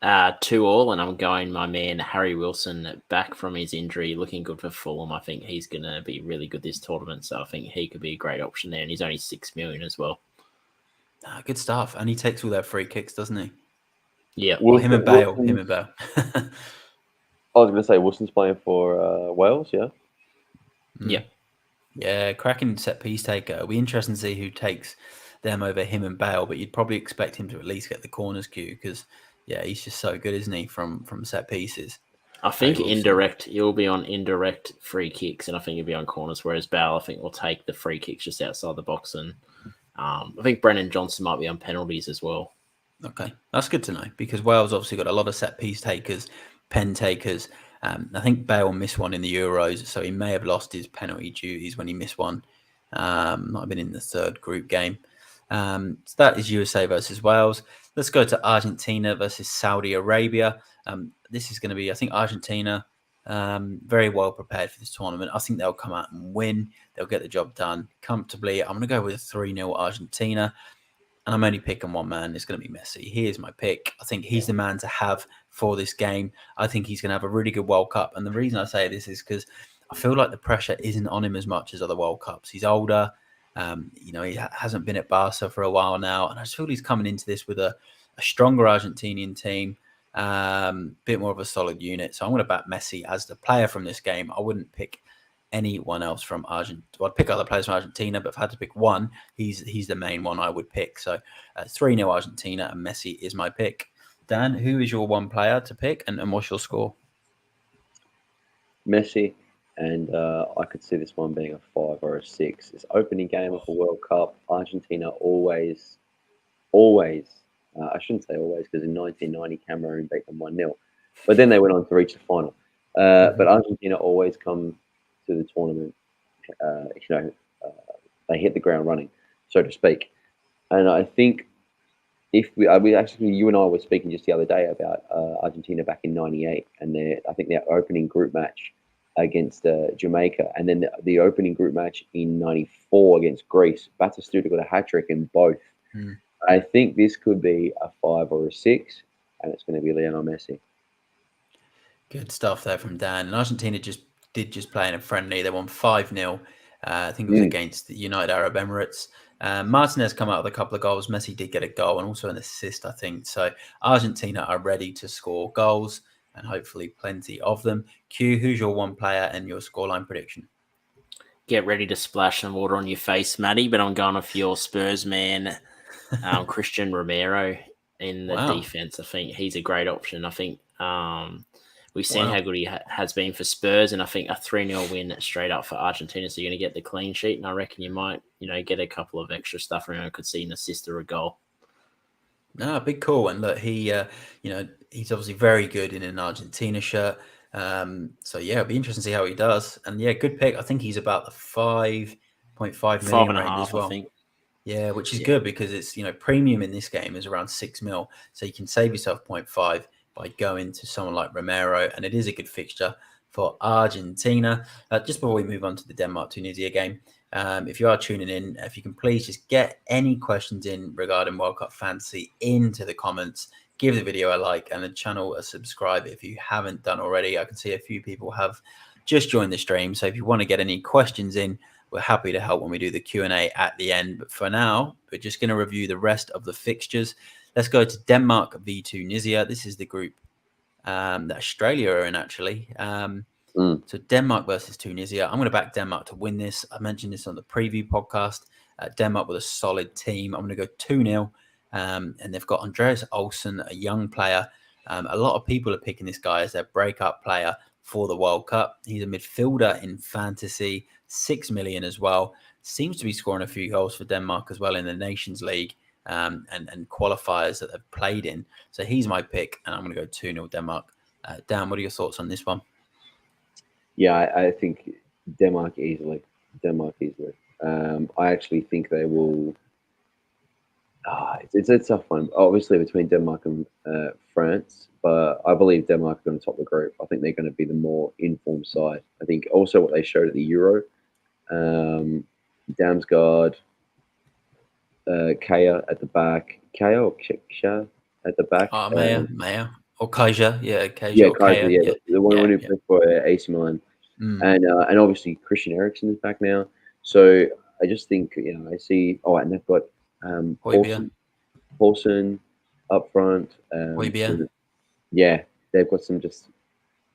2-2, and I'm going my man Harry Wilson back from his injury, looking good for Fulham. I think he's going to be really good this tournament, so I think he could be a great option there, and he's only 6 million as well. Good stuff, and he takes all their free kicks, doesn't he? Yeah, well, him and Bale. I was going to say Wilson's playing for Wales, yeah? Yeah. Yeah, cracking set piece taker. It'll be interesting to see who takes them over him and Bale, but you'd probably expect him to at least get the corners queue because, yeah, he's just so good, isn't he, from set pieces? I think Very Wilson. you'll be on indirect free kicks, and I think you'll be on corners, whereas Bale, I think, will take the free kicks just outside the box. And I think Brennan Johnson might be on penalties as well. Okay, that's good to know because Wales obviously got a lot of set piece takers, pen takers. I think Bale missed one in the Euros, so he may have lost his penalty duties when he missed one. Might have been in the third group game. So that is USA versus Wales. Let's go to Argentina versus Saudi Arabia. This is going to be, I think, Argentina very well prepared for this tournament. I think they'll come out and win. They'll get the job done comfortably. I'm going to go with a 3-0 Argentina. And I'm only picking one man. It's going to be Messi. He is my pick. I think he's the man to have for this game. I think he's going to have a really good World Cup. And the reason I say this is because I feel like the pressure isn't on him as much as other World Cups. He's older. He hasn't been at Barca for a while now. And I just feel he's coming into this with a stronger Argentinian team, bit more of a solid unit. So I'm going to back Messi as the player from this game. I wouldn't pick anyone else from Argentina. Well, I'd pick other players from Argentina, but if I had to pick one, he's the main one I would pick. So 3-0 Argentina, and Messi is my pick. Dan, who is your one player to pick, and what's your score? Messi, and I could see this one being a 5 or a 6. It's opening game of the World Cup. Argentina always, I shouldn't say always, because in 1990 Cameroon beat them 1-0, but then they went on to reach the final. But Argentina always come to the tournament, they hit the ground running, so to speak. And I think if you and I were speaking just the other day about Argentina back in '98, and I think their opening group match against Jamaica, and then the opening group match in '94 against Greece. Batistuta got a hat trick in both. I think this could be a 5 or a 6, and it's going to be Lionel Messi. Good stuff there from Dan. And Argentina did play in a friendly. They won 5-0. I think it was against the United Arab Emirates. Martinez come out with a couple of goals. Messi did get a goal and also an assist, I think. So Argentina are ready to score goals and hopefully plenty of them. Q, who's your one player and your scoreline prediction? Get ready to splash some water on your face, Matty, but I'm going off your Spurs man, Christian Romero in the defense. I think he's a great option. I think we've seen how good he has been for Spurs, and I think a 3-0 win straight up for Argentina. So you're going to get the clean sheet, and I reckon you might, get a couple of extra stuff around. Could see an assist or a goal. No, big call. And look, he's obviously very good in an Argentina shirt. So yeah, it'll be interesting to see how he does. And yeah, good pick. I think he's about the 5.5 million range as well. I think. Yeah, which is good because it's, premium in this game is around 6 mil. So you can save yourself 0.5 by going to someone like Romero. And it is a good fixture for Argentina. Just before we move on to the Denmark-Tunisia game, if you are tuning in, if you can please just get any questions in regarding World Cup Fantasy into the comments. Give the video a like and the channel a subscribe if you haven't done already. I can see a few people have just joined the stream. So if you want to get any questions in, we're happy to help when we do the Q&A at the end. But for now, we're just going to review the rest of the fixtures. Let's go to Denmark v Tunisia. This is the group that Australia are in, actually. So Denmark versus Tunisia. I'm going to back Denmark to win this. I mentioned this on the preview podcast. Denmark with a solid team. I'm going to go 2-0. And they've got Andreas Olsen, a young player. A lot of people are picking this guy as their breakup player for the World Cup. He's a midfielder in fantasy, 6 million as well. Seems to be scoring a few goals for Denmark as well in the Nations League and qualifiers that they've played in. So he's my pick, and I'm going to go 2-0 Denmark. Dan, what are your thoughts on this one? Yeah, I think Denmark easily. I actually think they will. It's a tough one, obviously, between Denmark and France, but I believe Denmark are going to top the group. I think they're going to be the more informed side. I think also what they showed at the Euro, Damsgaard, Kaya at the back, Kaya or Kiksha at the back. Maya or Kaja, Kaja. Yeah, Kaja, the one who played for AC Milan, and obviously Christian Eriksen is back now. So I just think I see. Oh, and they've got Paulson up front. They've got some just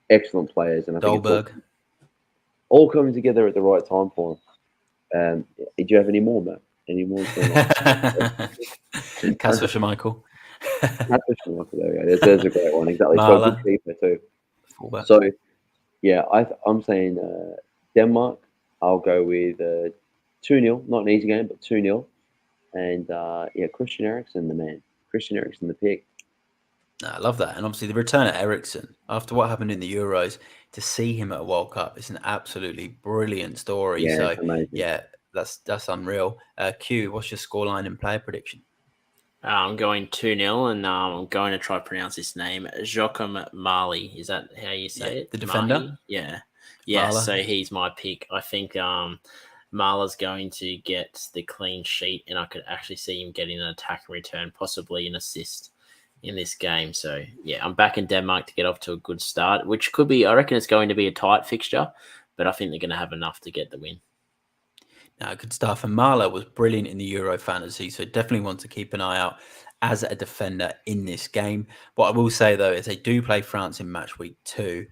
excellent players, and I think it's all coming together at the right time for them. Do you have any more, Matt? Any more? Kasper Schmeichel. Kasper Schmeichel, there we go. There's a great one. Exactly. So a good Marla. keeper too. Fullback. So yeah, I'm saying Denmark. I'll go with 2-0. Not an easy game, but 2-0. And yeah, Christian Eriksen, the man. Christian Eriksen, the pick. I love that. And obviously the return of Eriksen, after what happened in the Euros, to see him at a World Cup is an absolutely brilliant story. Yeah, So it's amazing. yeah, that's unreal. Q, what's your scoreline and player prediction? I'm going 2-0, and I'm going to try to pronounce his name. Joachim Mali. Is that how you say it? The defender? Mahi? Yeah. Yeah, Marla. so he's my pick. I think Marla's going to get the clean sheet, and I could actually see him getting an attack and return, possibly an assist in this game. So, yeah, I'm back in Denmark to get off to a good start, which could be, I reckon it's going to be a tight fixture, but I think they're going to have enough to get the win. Now, good stuff. And Marla was brilliant in the Euro fantasy, so definitely want to keep an eye out as a defender in this game. What I will say, though, is they do play France in match week 2.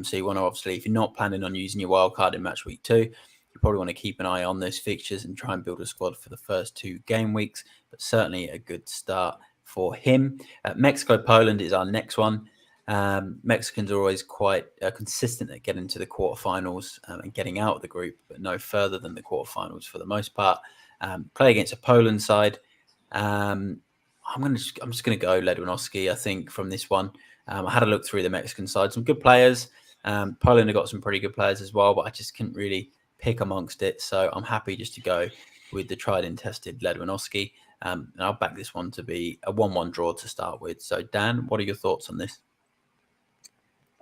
So you want to, obviously, if you're not planning on using your wild card in match week 2, you probably want to keep an eye on those fixtures and try and build a squad for the first 2 game weeks. But certainly a good start for him. Mexico-Poland is our next one. Mexicans are always quite consistent at getting to the quarterfinals and getting out of the group, but no further than the quarterfinals for the most part. Play against a Poland side. I'm just going to go Ledwinowski, I think, from this one. I had a look through the Mexican side, some good players. Poland have got some pretty good players as well, but I just couldn't really pick amongst it. So I'm happy just to go with the tried and tested Ledwinowski. And I'll back this one to be a 1-1 draw to start with. So Dan, what are your thoughts on this?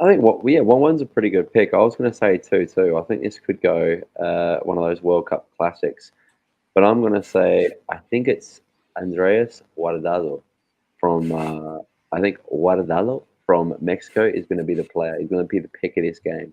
I think 1-1's a pretty good pick. I was going to say 2-2. I think this could go one of those World Cup classics. But I'm going to say, I think it's Andres Guardado from, I think Guardado from Mexico is going to be the player. He's going to be the pick of this game.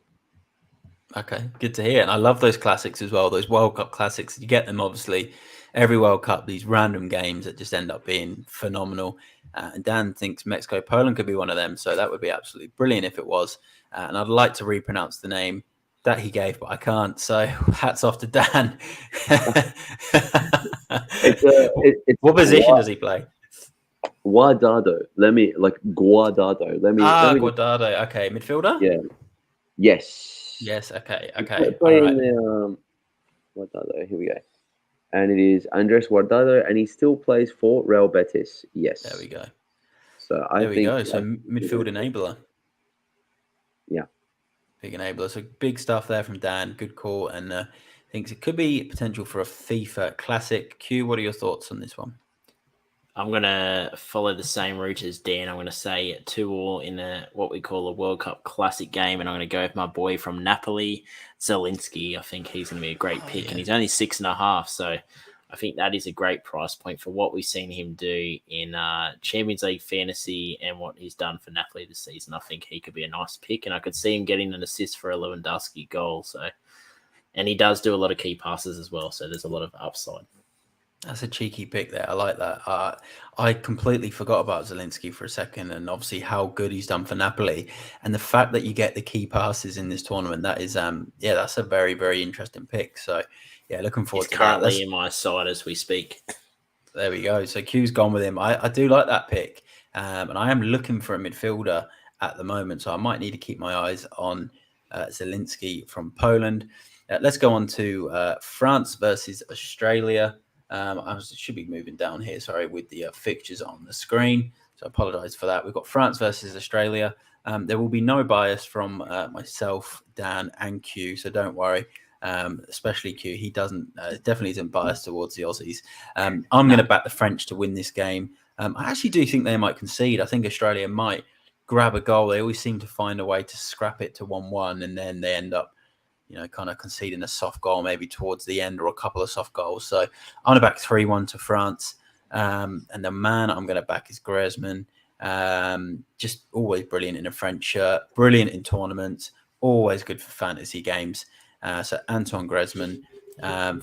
Okay, good to hear. And I love those classics as well, those World Cup classics. You get them, obviously, every World Cup, these random games that just end up being phenomenal. And Dan thinks Mexico-Poland could be one of them. So that would be absolutely brilliant if it was. And I'd like to repronounce the name that he gave, but I can't. So hats off to Dan. What position does he play? Guardado. Guardado. Guardado. Okay, midfielder? Yeah. Yes. Yes, okay. All right. Guardado. Here we go. And it is Andres Guardado, and he still plays for Real Betis. Yes. There we go. So there we go. So midfield enabler. Yeah. Big enabler. So big stuff there from Dan. Good call. And thinks it could be potential for a FIFA Classic. Q, what are your thoughts on this one? I'm going to follow the same route as Dan. I'm going to say 2-2 in what we call a World Cup Classic game, and I'm going to go with my boy from Napoli, Zielinski. I think he's going to be a great pick, and he's only 6.5, so I think that is a great price point for what we've seen him do in Champions League fantasy and what he's done for Napoli this season. I think he could be a nice pick, and I could see him getting an assist for a Lewandowski goal. So, and he does do a lot of key passes as well, so there's a lot of upside. That's a cheeky pick there. I like that. I completely forgot about Zielinski for a second, and obviously how good he's done for Napoli, and the fact that you get the key passes in this tournament. That is, that's a very, very interesting pick. So, yeah, looking forward to that. He's currently in my side as we speak. There we go. So Q's gone with him. I do like that pick, and I am looking for a midfielder at the moment. So I might need to keep my eyes on Zielinski from Poland. Let's go on to France versus Australia. I should be moving down here, sorry, with the fixtures on the screen. So I apologize for that. We've got France versus Australia. There will be no bias from myself, Dan, and Q, so don't worry. Especially Q, he definitely isn't biased towards the Aussies. I'm going to back the French to win this game. I actually do think they might concede. I think Australia might grab a goal. They always seem to find a way to scrap it to 1-1, and then they end up kind of conceding a soft goal maybe towards the end, or a couple of soft goals. So I'm going to back 3-1 to France. And the man I'm going to back is Griezmann. Just always brilliant in a French shirt, brilliant in tournaments, always good for fantasy games. So Antoine Griezmann,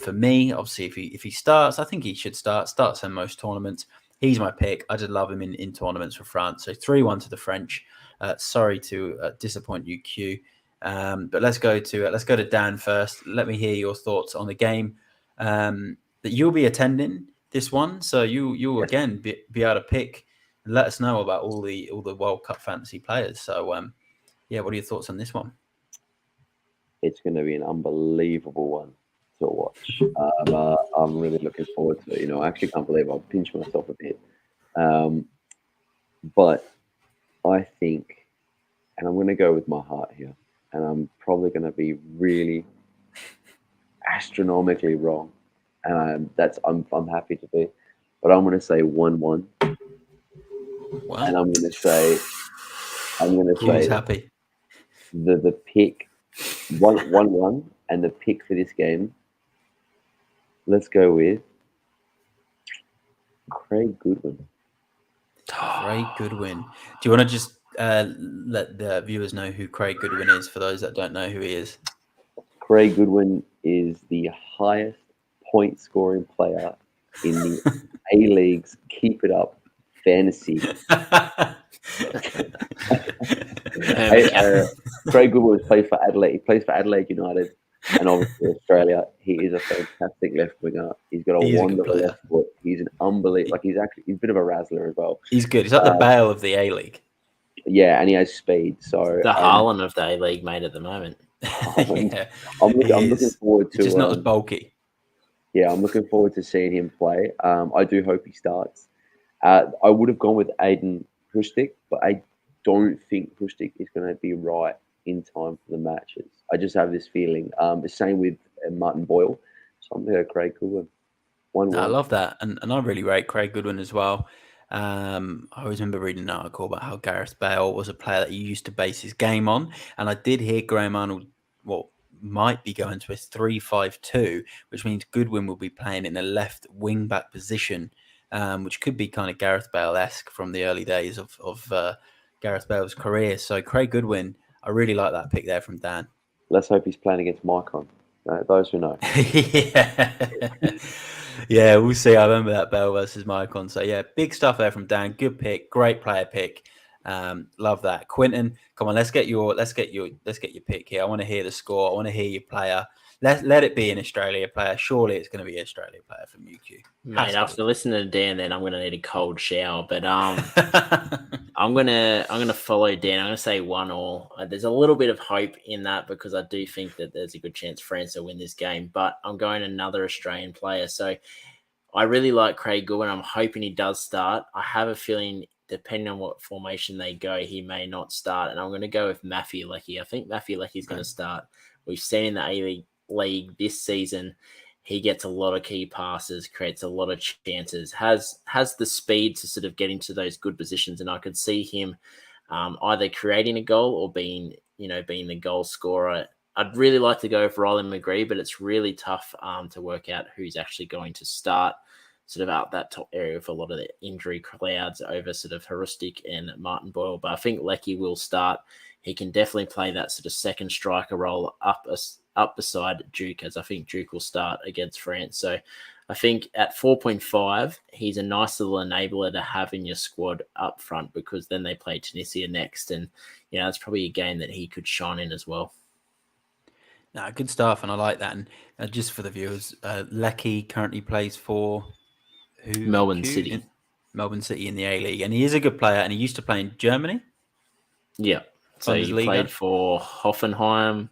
for me, obviously, if he starts, I think he should starts in most tournaments. He's my pick. I just love him in tournaments for France. So 3-1 to the French. Sorry to disappoint you, Q. But let's go to Dan first. Let me hear your thoughts on the game. that you'll be attending this one, so you'll again be able to pick and let us know about all the World Cup fantasy players. So what are your thoughts on this one? It's going to be an unbelievable one to watch. I'm really looking forward to it. I actually can't believe I'll pinch myself a bit. But I think, and I'm going to go with my heart here, and I'm probably going to be really astronomically wrong, and I'm happy to be, but I'm going to say 1-1. Wow. And I'm going to say Who's happy? The pick 1-1, and the pick for this game. Let's go with Craig Goodwin. Craig Goodwin. Do you want to just let the viewers know who Craig Goodwin is for those that don't know who he is? Craig Goodwin is the highest point scoring player in the A-League's Keep It Up fantasy. Craig Goodwin plays for Adelaide. He plays for Adelaide United and obviously Australia. He is a fantastic left winger. He's got a wonderful left foot. He's an unbelievable. He's a bit of a razzler as well. He's good. He's like the Bale of the A-League. Yeah, and he has speed. So the Haaland of the A-League, mate, at the moment. Yeah, I'm looking forward to. He's just not as bulky. Yeah, I'm looking forward to seeing him play. I do hope he starts. I would have gone with Aiden Hustic, but I don't think Hustic is going to be right in time for the matches. I just have this feeling. The same with Martin Boyle. So I'm going to go Craig Goodwin. 1-1. I love that. And I really rate Craig Goodwin as well. I always remember reading an article about how Gareth Bale was a player that he used to base his game on. And I did hear Graham Arnold, might be going to a 3-5-2, which means Goodwin will be playing in a left wing-back position, which could be kind of Gareth Bale-esque from the early days of Gareth Bale's career. So Craig Goodwin, I really like that pick there from Dan. Let's hope he's playing against Micron. Those who know. Yeah, we'll see. I remember that Bale versus Micron. So yeah, big stuff there from Dan. Good pick, great player pick. Love that. Quinton, come on, let's get your pick here. I want to hear the score. I want to hear your player. Let it be an Australia player. Surely it's going to be an Australia player from UQ. Mate, after listening to Dan, then I'm going to need a cold shower. But I'm gonna follow Dan. I'm gonna say 1-1. There's a little bit of hope in that because I do think that there's a good chance France will win this game. But I'm going another Australian player. So I really like Craig Goodwin. I'm hoping he does start. I have a feeling, depending on what formation they go, he may not start. And I'm going to go with Matthew Leckie. I think Matthew Leckie is going to start. We've seen in the A-League this season, he gets a lot of key passes, creates a lot of chances, has the speed to sort of get into those good positions. And I could see him either creating a goal or being the goal scorer. I'd really like to go with Ryland McGree, but it's really tough to work out who's actually going to start sort of out that top area with a lot of the injury clouds over sort of Hurustic and Martin Boyle. But I think Leckie will start. He can definitely play that sort of second striker role up beside Duke, as I think Duke will start against France. So I think at 4.5, he's a nice little enabler to have in your squad up front because then they play Tunisia next. And, that's probably a game that he could shine in as well. No, good stuff, and I like that. And just for the viewers, Leckie currently plays for who? Melbourne City. Melbourne City in the A-League. And he is a good player, and he used to play in Germany. Yeah. So he played for Hoffenheim.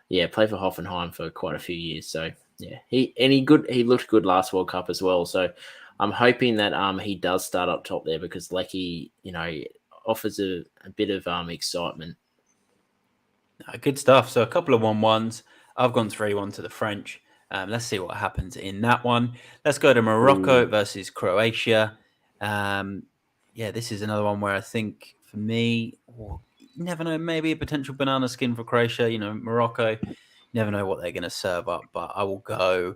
Yeah, played for Hoffenheim for quite a few years. So yeah, he looked good last World Cup as well. So I'm hoping that he does start up top there because Leckie, offers a bit of excitement. Good stuff. So a couple of 1-1s. I've gone 3-1 to the French. Let's see what happens in that one. Let's go to Morocco versus Croatia. This is another one where I think for me, you never know, maybe a potential banana skin for Croatia. Morocco, you never know what they're going to serve up, but I'll go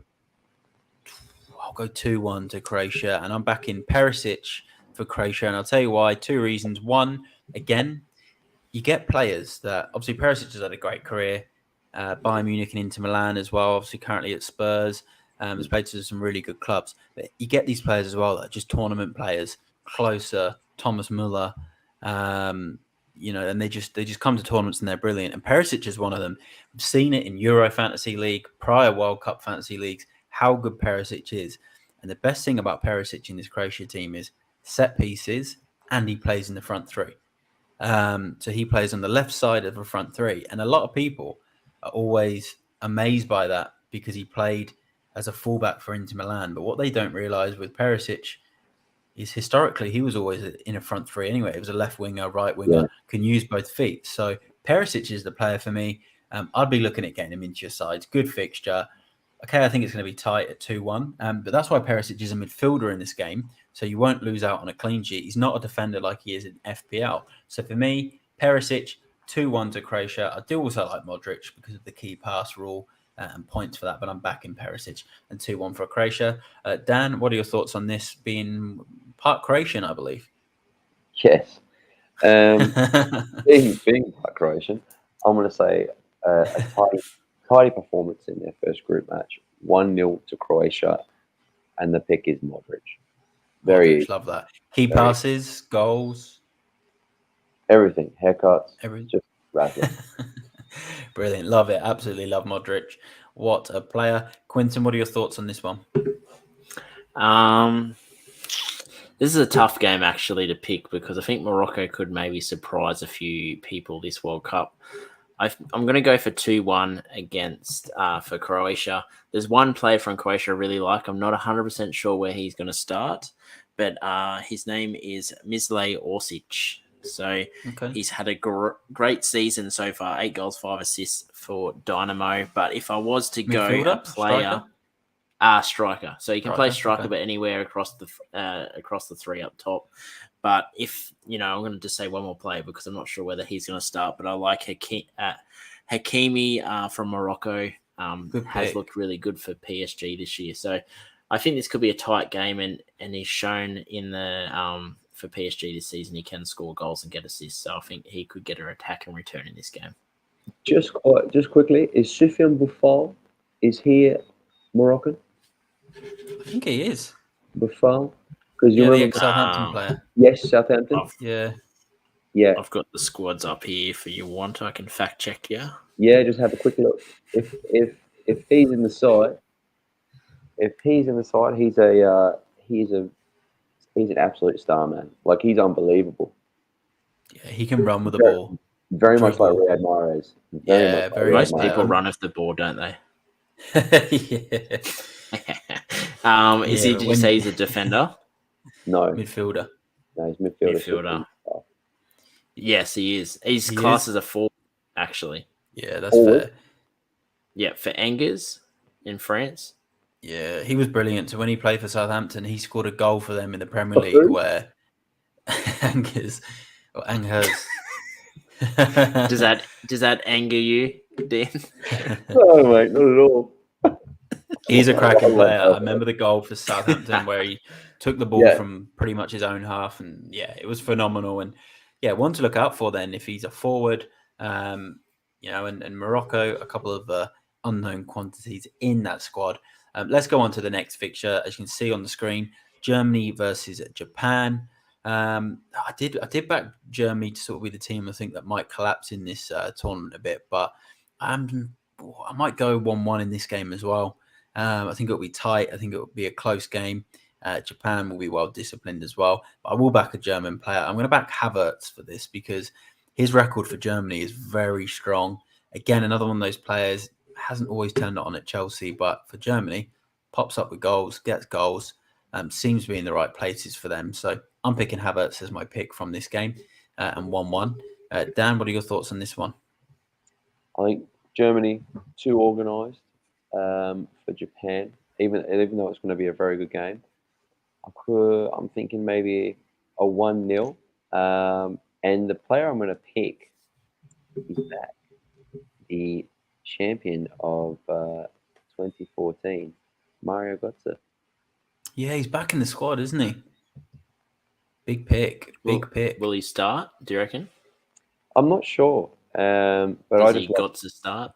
2-1 to Croatia, and I'm backing Perisic for Croatia, and I'll tell you why. 2 reasons. One, again, you get players that obviously Perisic has had a great career. Bayern Munich and Inter Milan as well, obviously currently at Spurs. Has played to some really good clubs. But you get these players as well that are just tournament players. Closer, Thomas Müller, and they just come to tournaments and they're brilliant. And Perisic is one of them. I've seen it in Euro Fantasy League, prior World Cup Fantasy Leagues, how good Perisic is. And the best thing about Perisic in this Croatia team is set pieces, and he plays in the front three. So he plays on the left side of the front three. And a lot of people are always amazed by that because he played as a fullback for Inter Milan. But what they don't realise with Perisic is historically he was always in a front three anyway. It was a left winger, right winger, can use both feet. So Perisic is the player for me. I'd be looking at getting him into your sides. Good fixture. Okay, I think it's going to be tight at 2-1. But that's why Perisic is a midfielder in this game. So you won't lose out on a clean sheet. He's not a defender like he is in FPL. So for me, Perisic, 2-1 to Croatia. I do also like Modric because of the key pass rule and points for that, but I'm back in Perisic and 2-1 for Croatia. Dan, what are your thoughts on this being part Croatian, I believe? Yes. Being part Croatian, I'm going to say a tidy performance in their first group match. 1-0 to Croatia, and the pick is Modric. Modric, love that. Key passes, goals. Everything. Haircuts. Just rattling. Brilliant. Love it. Absolutely love Modric. What a player. Quinton, what are your thoughts on this one? This is a tough game actually to pick because I think Morocco could maybe surprise a few people this World Cup. I'm going to go for 2-1 against for Croatia. There's one player from Croatia I really like. I'm not 100% sure where he's going to start, but his name is Misle Orsic. So he's had a great season so far, 8 goals, 5 assists for Dynamo. But if I was to go a player, striker. So you can play striker, but anywhere across the three up top. But if, I'm going to just say one more player because I'm not sure whether he's going to start, but I like Hakimi from Morocco. Has looked really good for PSG this year. So I think this could be a tight game, and he's shown in the for PSG this season he can score goals and get assists. So I think he could get an attack and return in this game. Just quickly, is Soufiane Boufal, is he Moroccan? I think he is. Boufal? Because the ex-Southampton player. Yes, Southampton. Yeah. I've got the squads up here if you want. I can fact check you. Yeah, just have a quick look. If he's in the side, he's an absolute star, man. Like, he's unbelievable. Yeah, he can run with the ball. Very much like Riyad Mahrez. Most people run off the ball, don't they? Yeah. Did you say he's a defender? No. Midfielder. No, he's midfielder. Yes, he is. He's classed as a forward, actually. Yeah, that's fair. Yeah, for Angers in France. Yeah, he was brilliant. So when he played for Southampton, he scored a goal for them in the Premier League where Angers. Does that anger you, Dan? No, mate, not at all. He's a cracking player. I remember the goal for Southampton where he took the ball from pretty much his own half, and it was phenomenal. And one to look out for then if he's a forward. And Morocco, a couple of unknown quantities in that squad. Let's go on to the next fixture. As you can see on the screen, Germany versus Japan. I did back Germany to sort of be the team I think that might collapse in this tournament a bit, but I might go 1-1 in this game as well. I think it'll be tight. I think it'll be a close game. Japan will be well disciplined as well. But I will back a German player. I'm going to back Havertz for this because his record for Germany is very strong. Again, another one of those players hasn't always turned it on at Chelsea, but for Germany, pops up with goals, gets goals, seems to be in the right places for them. So I'm picking Havertz as my pick from this game and 1-1. Dan, what are your thoughts on this one? I think Germany too organised for Japan, even though it's going to be a very good game. I'm thinking maybe a 1-0. And the player I'm going to pick is back, the champion of 2014, Mario Götze. Yeah, he's back in the squad, isn't he? Big pick. Will he start, do you reckon? I'm not sure. But he got to start?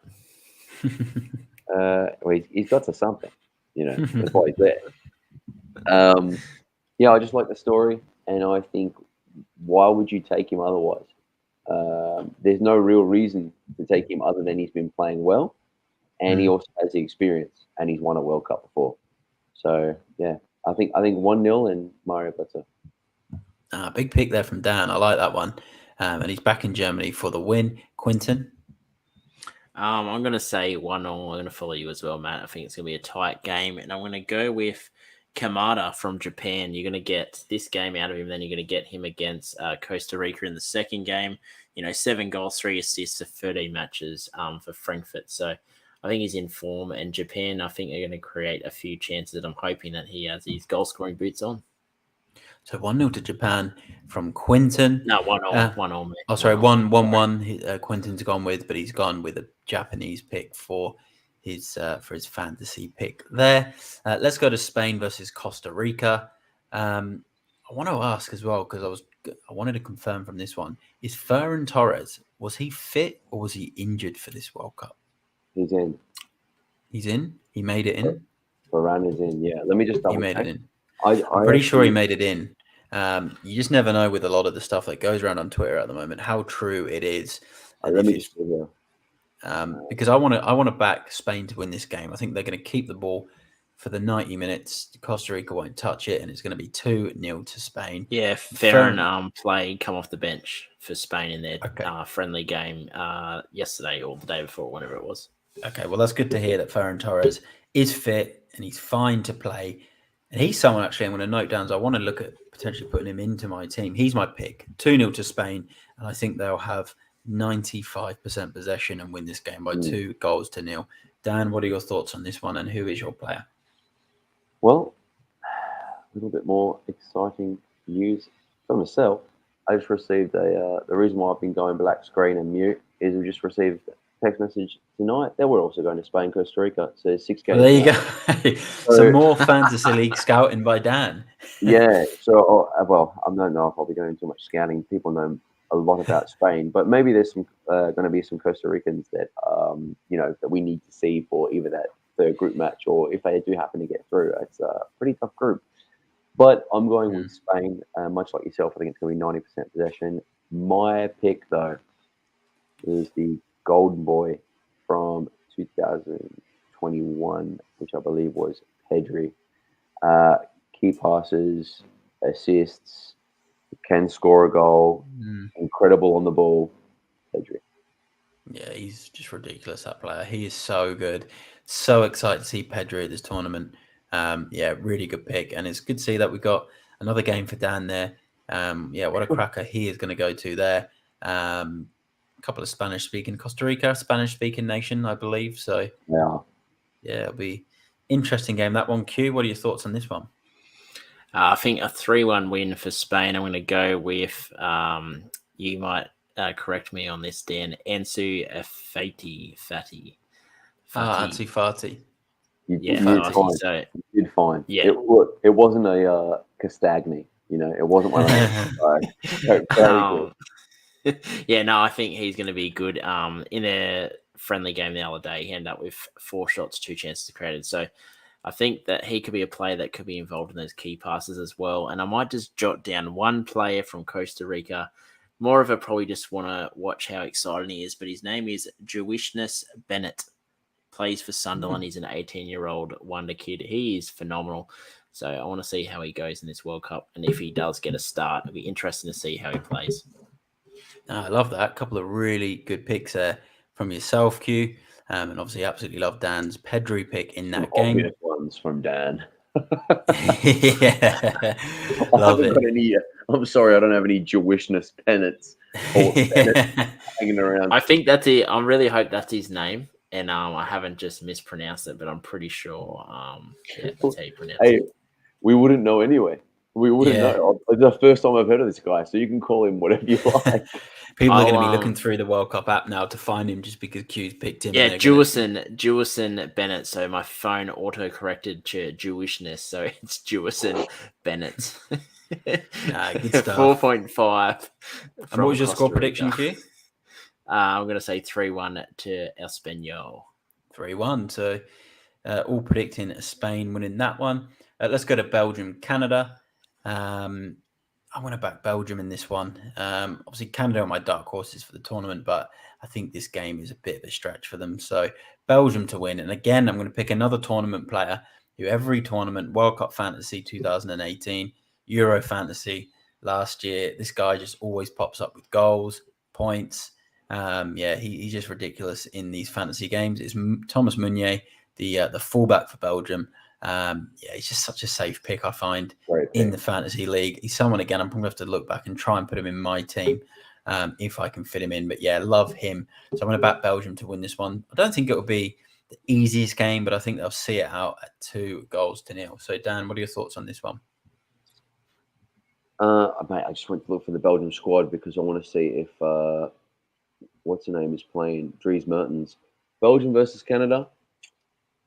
He's got to something. That's why he's there. I just like the story, and I think, why would you take him otherwise? There's no real reason to take him other than he's been playing well. and he also has the experience, and he's won a World Cup before. So yeah, I think 1-0 and Mario Götze. Big pick there from Dan. I like that one. And he's back in Germany for the win. Quinton? I'm going to say 1-0. I'm going to follow you as well, Matt. I think it's going to be a tight game. And I'm going to go with Kamada from Japan. You're going to get this game out of him. Then you're going to get him against Costa Rica in the second game. 7 goals, 3 assists for 13 matches for Frankfurt. So I think he's in form. And Japan, I think, are going to create a few chances. And I'm hoping that he has his goal-scoring boots on. So 1-0 to Japan from Quinton. No, 1-0. 1-0. Oh, sorry, 1-1. Quinton's gone with, but he's gone with a Japanese pick for his fantasy pick there. Let's go to Spain versus Costa Rica. I want to ask as well, because I wanted to confirm from this one, is Ferran Torres, was he fit or was he injured for this World Cup? He's in. He's in? He made it in? Varane is in, yeah. Let me just double He made check. it in. I'm pretty sure he made it in. You just never know with a lot of the stuff that goes around on Twitter at the moment how true it is. Let me just figure. Because I want to back Spain to win this game. I think they're going to keep the ball for the 90 minutes. Costa Rica won't touch it, and it's going to be 2-0 to Spain. Yeah, Ferran played come off the bench for Spain in their friendly game yesterday or the day before, whatever it was. Okay, well, that's good to hear that Ferran Torres is fit and he's fine to play. And he's someone, actually, I'm going to note down, so I want to look at potentially putting him into my team. He's my pick. 2-0 to Spain, and I think they'll have 95% possession and win this game by 2-0. Dan, what are your thoughts on this one, and who is your player? Well, a little bit more exciting news for myself. I just received the reason why I've been going black screen and mute is we just received a text message tonight that we're also going to Spain, Costa Rica. So 6 games. Well, there you go. Some more fantasy league scouting by Dan. Yeah. So, well, I don't know if I'll be doing too much scouting. People know a lot about Spain, but maybe there's some going to be some Costa Ricans that that we need to see for either that third group match or if they do happen to get through. It's a pretty tough group. But I'm going with Spain, much like yourself. I think it's going to be 90% possession. My pick, though, is the golden boy from 2021, which I believe was Pedri. Key passes, assists, can score a goal, incredible on the ball. Pedri. Yeah, he's just ridiculous, that player. He is so good. So excited to see Pedri at this tournament. Really good pick. And it's good to see that we got another game for Dan there. What a cracker he is going to go to there. A couple of Spanish-speaking. Costa Rica, Spanish-speaking nation, I believe. So, it'll be interesting game. That one, Q, what are your thoughts on this one? I think a 3-1 win for Spain. I'm going to go with, you might correct me on this, Dan, Ansu Fati. Ansu Fati. You did fine. Yeah. It wasn't a Castagni, it wasn't one of those. Very good. I think he's going to be good. In a friendly game the other day, he ended up with 4 shots, 2 chances created. So I think that he could be a player that could be involved in those key passes as well. And I might just jot down one player from Costa Rica. More of a probably just want to watch how exciting he is. But his name is Jewishness Bennett. Plays for Sunderland. He's an 18-year-old wonder kid. He is phenomenal. So I want to see how he goes in this World Cup. And if he does get a start, it'll be interesting to see how he plays. I love that. A couple of really good picks there from yourself, Q. And obviously absolutely love Dan's Pedri pick in that game. Obvious ones from Dan. Yeah. Love it. I'm sorry, I don't have any Jewishness pennants or hanging around. I think that's it. I really hope that's his name. And I haven't just mispronounced it, but I'm pretty sure that's how you pronounce it. We wouldn't know anyway. We wouldn't know. It's the first time I've heard of this guy, so you can call him whatever you like. People are going to be looking through the World Cup app now to find him just because Q's picked him. Yeah, Jewison Bennett. So my phone auto-corrected to Jewishness, so it's Jewison Bennett. Good stuff. 4.5. And what was your score prediction, Q? I'm going to say 3-1 to Espanyol. 3-1. So all predicting Spain winning that one. Let's go to Belgium, Canada. I I'm going to back Belgium in this one. Obviously, Canada are my dark horses for the tournament, but I think this game is a bit of a stretch for them. So Belgium to win. And again, I'm going to pick another tournament player who every tournament, World Cup Fantasy 2018, Euro Fantasy last year, this guy just always pops up with goals, points. He's just ridiculous in these fantasy games. It's Thomas Meunier, the fullback for Belgium. He's just such a safe pick, I find, in the fantasy league. He's someone, again, I'm going to have to look back and try and put him in my team if I can fit him in. But yeah, love him. So I'm going to back Belgium to win this one. I don't think it will be the easiest game, but I think they'll see it out at 2-0. So Dan, what are your thoughts on this one? Mate, I just went to look for the Belgium squad because I want to see if what's her name is playing, Dries Mertens. Belgium versus Canada.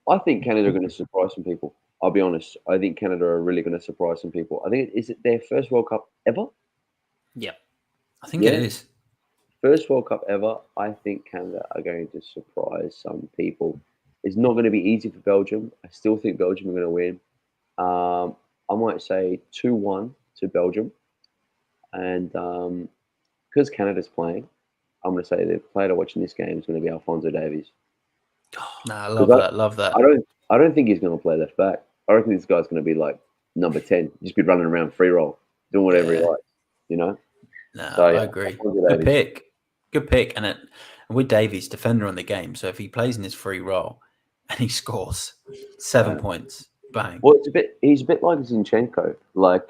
I think Canada are going to surprise some people. I'll be honest. I think Canada are really going to surprise some people. I think is it their first World Cup ever? Yep. I think it is. First World Cup ever. I think Canada are going to surprise some people. It's not going to be easy for Belgium. I still think Belgium are going to win. I might say 2-1 to Belgium. And because Canada's playing, I'm going to say the player watching this game is going to be Alphonso Davies. I love that. I don't think he's going to play left back. I reckon this guy's going to be like number 10, just be running around free roll, doing whatever he likes, you know? No, so, I agree. Good pick. And with Davies, defender on the game. So if he plays in his free role and he scores 7 points, bang. Well, he's a bit like Zinchenko. Like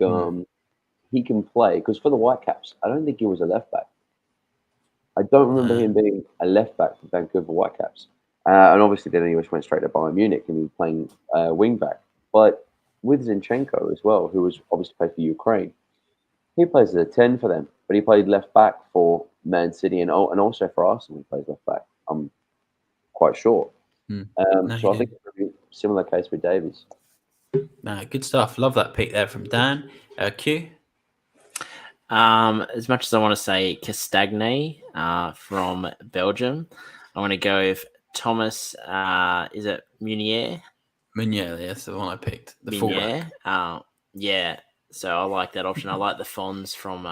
he can play because for the Whitecaps, I don't think he was a left back. I don't remember him being a left back for Vancouver Whitecaps. And obviously, then he just went straight to Bayern Munich and he was playing wing back. But with Zinchenko as well, who was obviously played for Ukraine, he plays as a 10 for them. But he played left back for Man City and also for Arsenal. He plays left back. I'm quite sure. So I think it's a similar case with Davies. Good stuff. Love that pick there from Dan. Q? As much as I want to say Castagne from Belgium, I want to go with Thomas. Is it Meunier? Meunier, that's the one I picked. The Meunier. Yeah. So I like that option. I like the Fonz from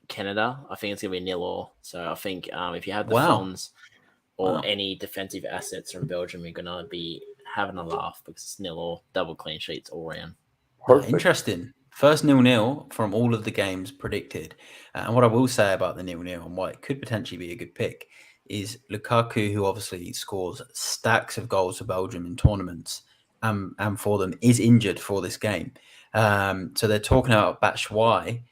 Canada. I think it's gonna be 0-0. So I think if you have the Fonz or any defensive assets from Belgium, you're gonna be having a laugh because it's 0-0, double clean sheets all round. Interesting. First 0-0 from all of the games predicted. And what I will say about the 0-0 and why it could potentially be a good pick is Lukaku, who obviously scores stacks of goals for Belgium in tournaments and for them, is injured for this game. So they're talking about Batshuayi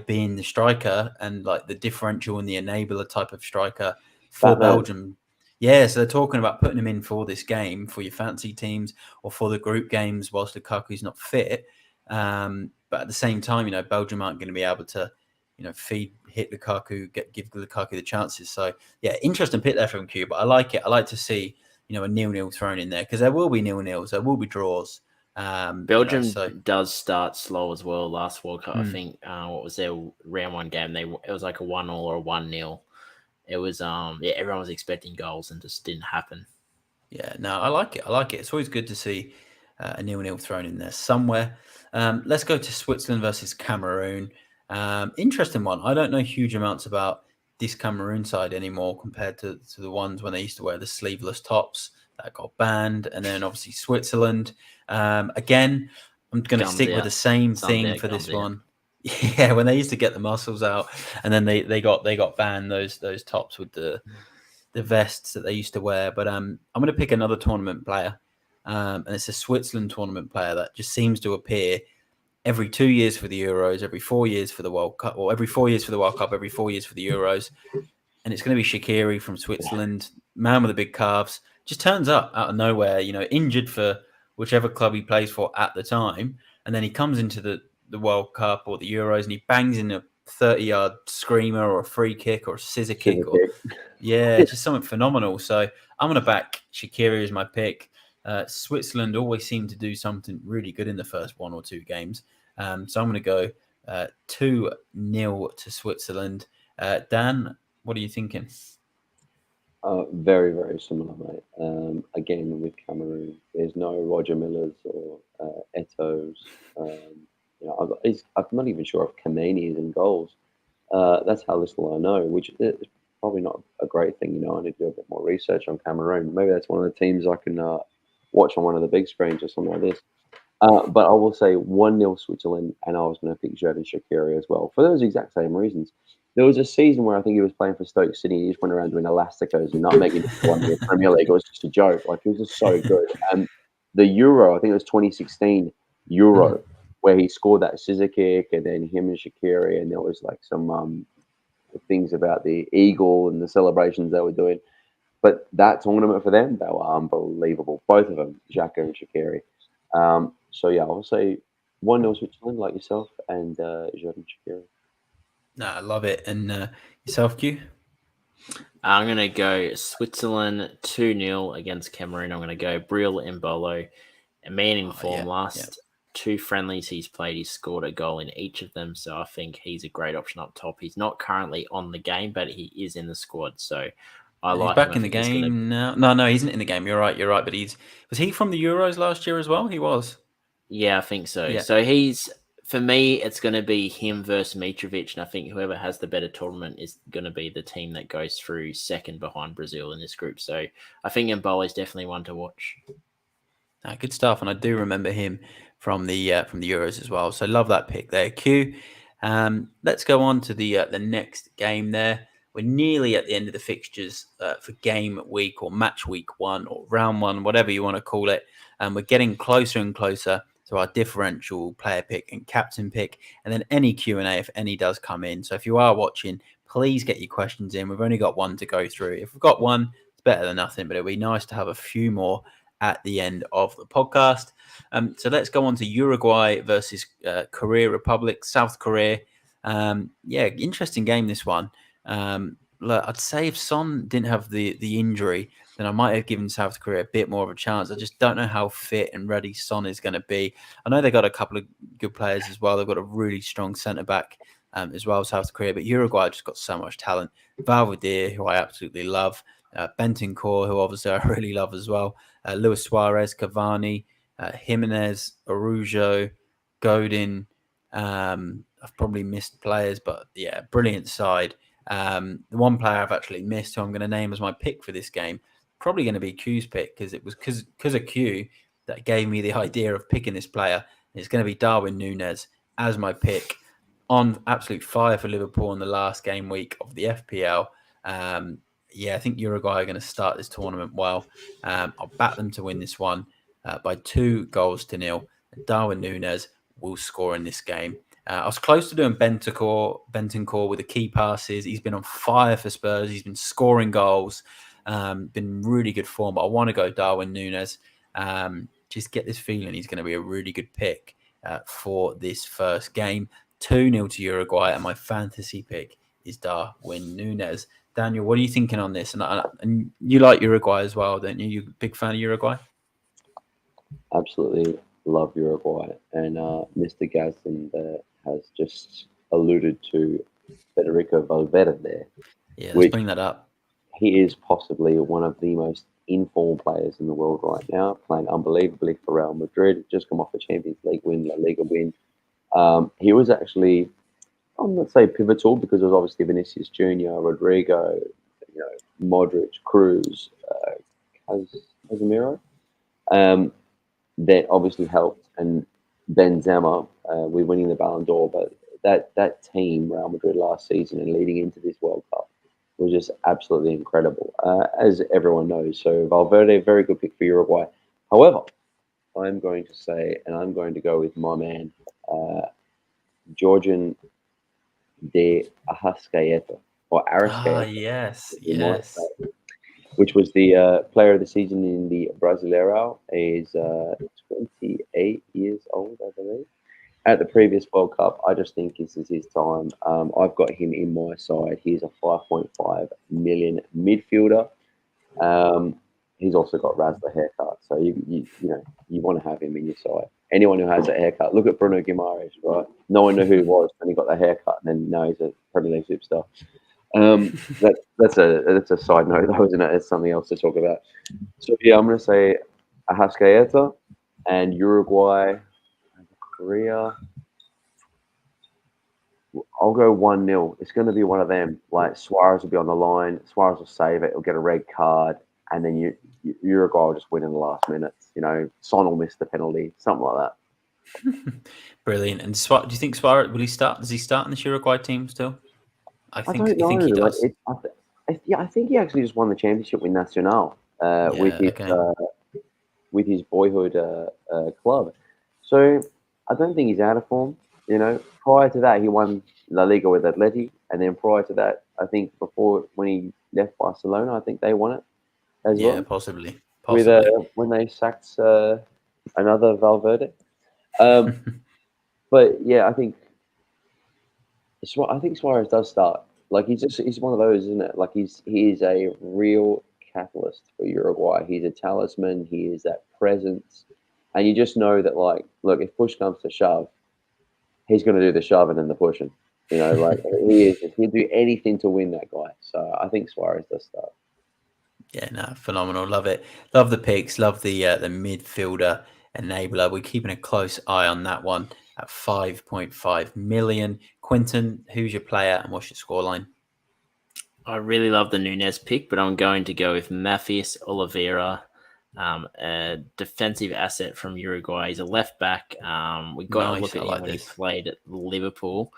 being the striker and like the differential and the enabler type of striker for Belgium. Yeah, so they're talking about putting him in for this game for your fancy teams or for the group games whilst Lukaku's not fit. But at the same time, Belgium aren't going to be able to, hit Lukaku, give Lukaku the chances. So yeah, interesting pick there from Q, but I like it. I like to see, a 0-0 thrown in there because there will be 0-0s, there will be draws. Belgium does start slow as well. Last World Cup, I think, what was their round one game? It was like a 1-0 or a 1-0. It was, everyone was expecting goals and just didn't happen. Yeah, no, I like it. It's always good to see a 0-0 thrown in there somewhere. Let's go to Switzerland versus Cameroon. Interesting one. I don't know huge amounts about this Cameroon side anymore compared to the ones when they used to wear the sleeveless tops that got banned. And then obviously Switzerland. Again, I'm going to stick with the same thing for this one. Yeah, when they used to get the muscles out, and then they got banned, those tops with the vests that they used to wear. But I'm going to pick another tournament player, and it's a Switzerland tournament player that just seems to appear every 2 years for the Euros, every 4 years for the World Cup, or every 4 years for the World Cup, every 4 years for the Euros. And it's going to be Shaqiri from Switzerland, man with the big calves. Just turns up out of nowhere, injured for whichever club he plays for at the time. And then he comes into the World Cup or the Euros and he bangs in a 30-yard screamer or a free kick or a scissor kick. It's just something phenomenal. So I'm going to back Shaqiri as my pick. Switzerland always seem to do something really good in the first 1 or 2 games. So I'm going to go 2-0 to Switzerland. Dan, what are you thinking? Very, very similar, mate. Again, with Cameroon, there's no Roger Millers or Eto's. I'm not even sure if Kameni is in goals. That's how little I know, which is probably not a great thing. I need to do a bit more research on Cameroon. Maybe that's one of the teams I can watch on one of the big screens or something like this. But I will say 1-0 Switzerland, and I was going to pick Xherdan Shaqiri as well for those exact same reasons. There was a season where I think he was playing for Stoke City. He just went around doing elasticos and not making it to one in the Premier League. It was just a joke. Like, he was just so good. And the Euro, I think it was 2016 Euro, where he scored that scissor kick, and then him and Shaqiri, and there was like some things about the eagle and the celebrations they were doing. But that tournament for them, they were unbelievable. Both of them, Xhaka and Shaqiri. So yeah, I will say 1-0 Switzerland, like yourself, and Xherdan Shaqiri. No, I love it. And yourself, Q? I'm going to go Switzerland 2-0 against Cameroon. I'm going to go Brill Mbolo. A man in form. Last two friendlies he's played, he's scored a goal in each of them. So I think he's a great option up top. He's not currently on the game, but he is in the squad. So he's back in the game now. No, he isn't in the game. You're right. But was he from the Euros last year as well? He was. Yeah, I think so. Yeah. So for me, it's going to be him versus Mitrovic, and I think whoever has the better tournament is going to be the team that goes through second behind Brazil in this group. So I think Mbolo is definitely one to watch. Good stuff, and I do remember him from the Euros as well. So love that pick there, Q. Let's go on to the next game there. We're nearly at the end of the fixtures for game week or match week 1 or round 1, whatever you want to call it. And we're getting closer and closer to our differential player pick and captain pick, and then any Q&A if any does come in. So if you are watching, please get your questions in. We've only got one to go through. If we've got one, it's better than nothing, but it'll be nice to have a few more at the end of the podcast. So let's go on to Uruguay versus Korea Republic, South Korea. Interesting game, this one. I'd say if Son didn't have the injury, then I might have given South Korea a bit more of a chance. I just don't know how fit and ready Son is going to be. I know they got a couple of good players as well. They've got a really strong centre-back as well, South Korea. But Uruguay just got so much talent. Valverde, who I absolutely love. Bentancur, who obviously I really love as well. Luis Suarez, Cavani, Jimenez, Araujo, Godin. I've probably missed players, but yeah, brilliant side. The one player I've actually missed, who I'm going to name as my pick for this game, probably going to be Q's pick, because it was because of Q that gave me the idea of picking this player. It's going to be Darwin Núñez as my pick, on absolute fire for Liverpool in the last game week of the FPL. I think Uruguay are going to start this tournament well. I'll back them to win this one by 2-0. Darwin Núñez will score in this game. I was close to doing Bentancur with the key passes. He's been on fire for Spurs. He's been scoring goals, been really good form. But I want to go Darwin Núñez. Just get this feeling he's going to be a really good pick for this first game. 2-0 to Uruguay, and my fantasy pick is Darwin Núñez. Daniel, what are you thinking on this? And you like Uruguay as well, don't you? You a big fan of Uruguay? Absolutely love Uruguay. And Mr. Gazden has just alluded to Federico Valverde. Yeah, let's bring that up. He is possibly one of the most informed players in the world right now, playing unbelievably for Real Madrid. Just come off a Champions League win, La Liga win. He was actually, I'm not say pivotal, because it was obviously Vinicius Junior, Rodrigo, Modric, Cruz, Casemiro. That obviously helped, and Benzema with winning the Ballon d'Or. But that team, Real Madrid last season and leading into this World Cup, was just absolutely incredible, as everyone knows. So Valverde, very good pick for Uruguay. However, I'm going to say, and I'm going to go with my man, Georgian de Arrascaeta, or Arrascaeta. Yes. Which was the player of the season in the Brasileirão. He's 28 years old, I believe. At the previous World Cup, I just think this is his time. I've got him in my side. He's a 5.5 million midfielder. He's also got Razzler haircut, so you want to have him in your side. Anyone who has that haircut, look at Bruno Guimaraes, right? No one knew who he was when he got that haircut, and then now he's a Premier League superstar. That's a side note, though, isn't it? It's something else to talk about. So yeah, I'm going to say Arrascaeta and Uruguay, Korea. I'll go 1-0. It's going to be one of them. Like Suarez will be on the line. Suarez will save it. He'll get a red card, and then Uruguay will just win in the last minutes. Son will miss the penalty, something like that. Brilliant. And do you think Suarez will he start? Does he start in this Uruguay team still? I don't know. think he does. I think he actually just won the championship with Nacional with his boyhood club. So I don't think he's out of form. Prior to that, he won La Liga with Atleti, and then prior to that, I think when he left Barcelona, I think they won it as well. Yeah, possibly. With when they sacked another Valverde. But yeah, I think Suarez does start. Like he's one of those, isn't it? Like he is a real catalyst for Uruguay. He's a talisman. He is that presence, and you just know that. Like, look, if push comes to shove, he's going to do the shoving and the pushing. Like he'll do anything to win that guy. So I think Suarez does start. Yeah, no, phenomenal. Love it. Love the picks. Love the midfielder enabler. We're keeping a close eye on that one at 5.5 million. Quinton, who's your player and what's your scoreline? I really love the Nunes pick, but I'm going to go with Matthias Oliveira, a defensive asset from Uruguay. He's a left back. We got a look at him when he played at Liverpool.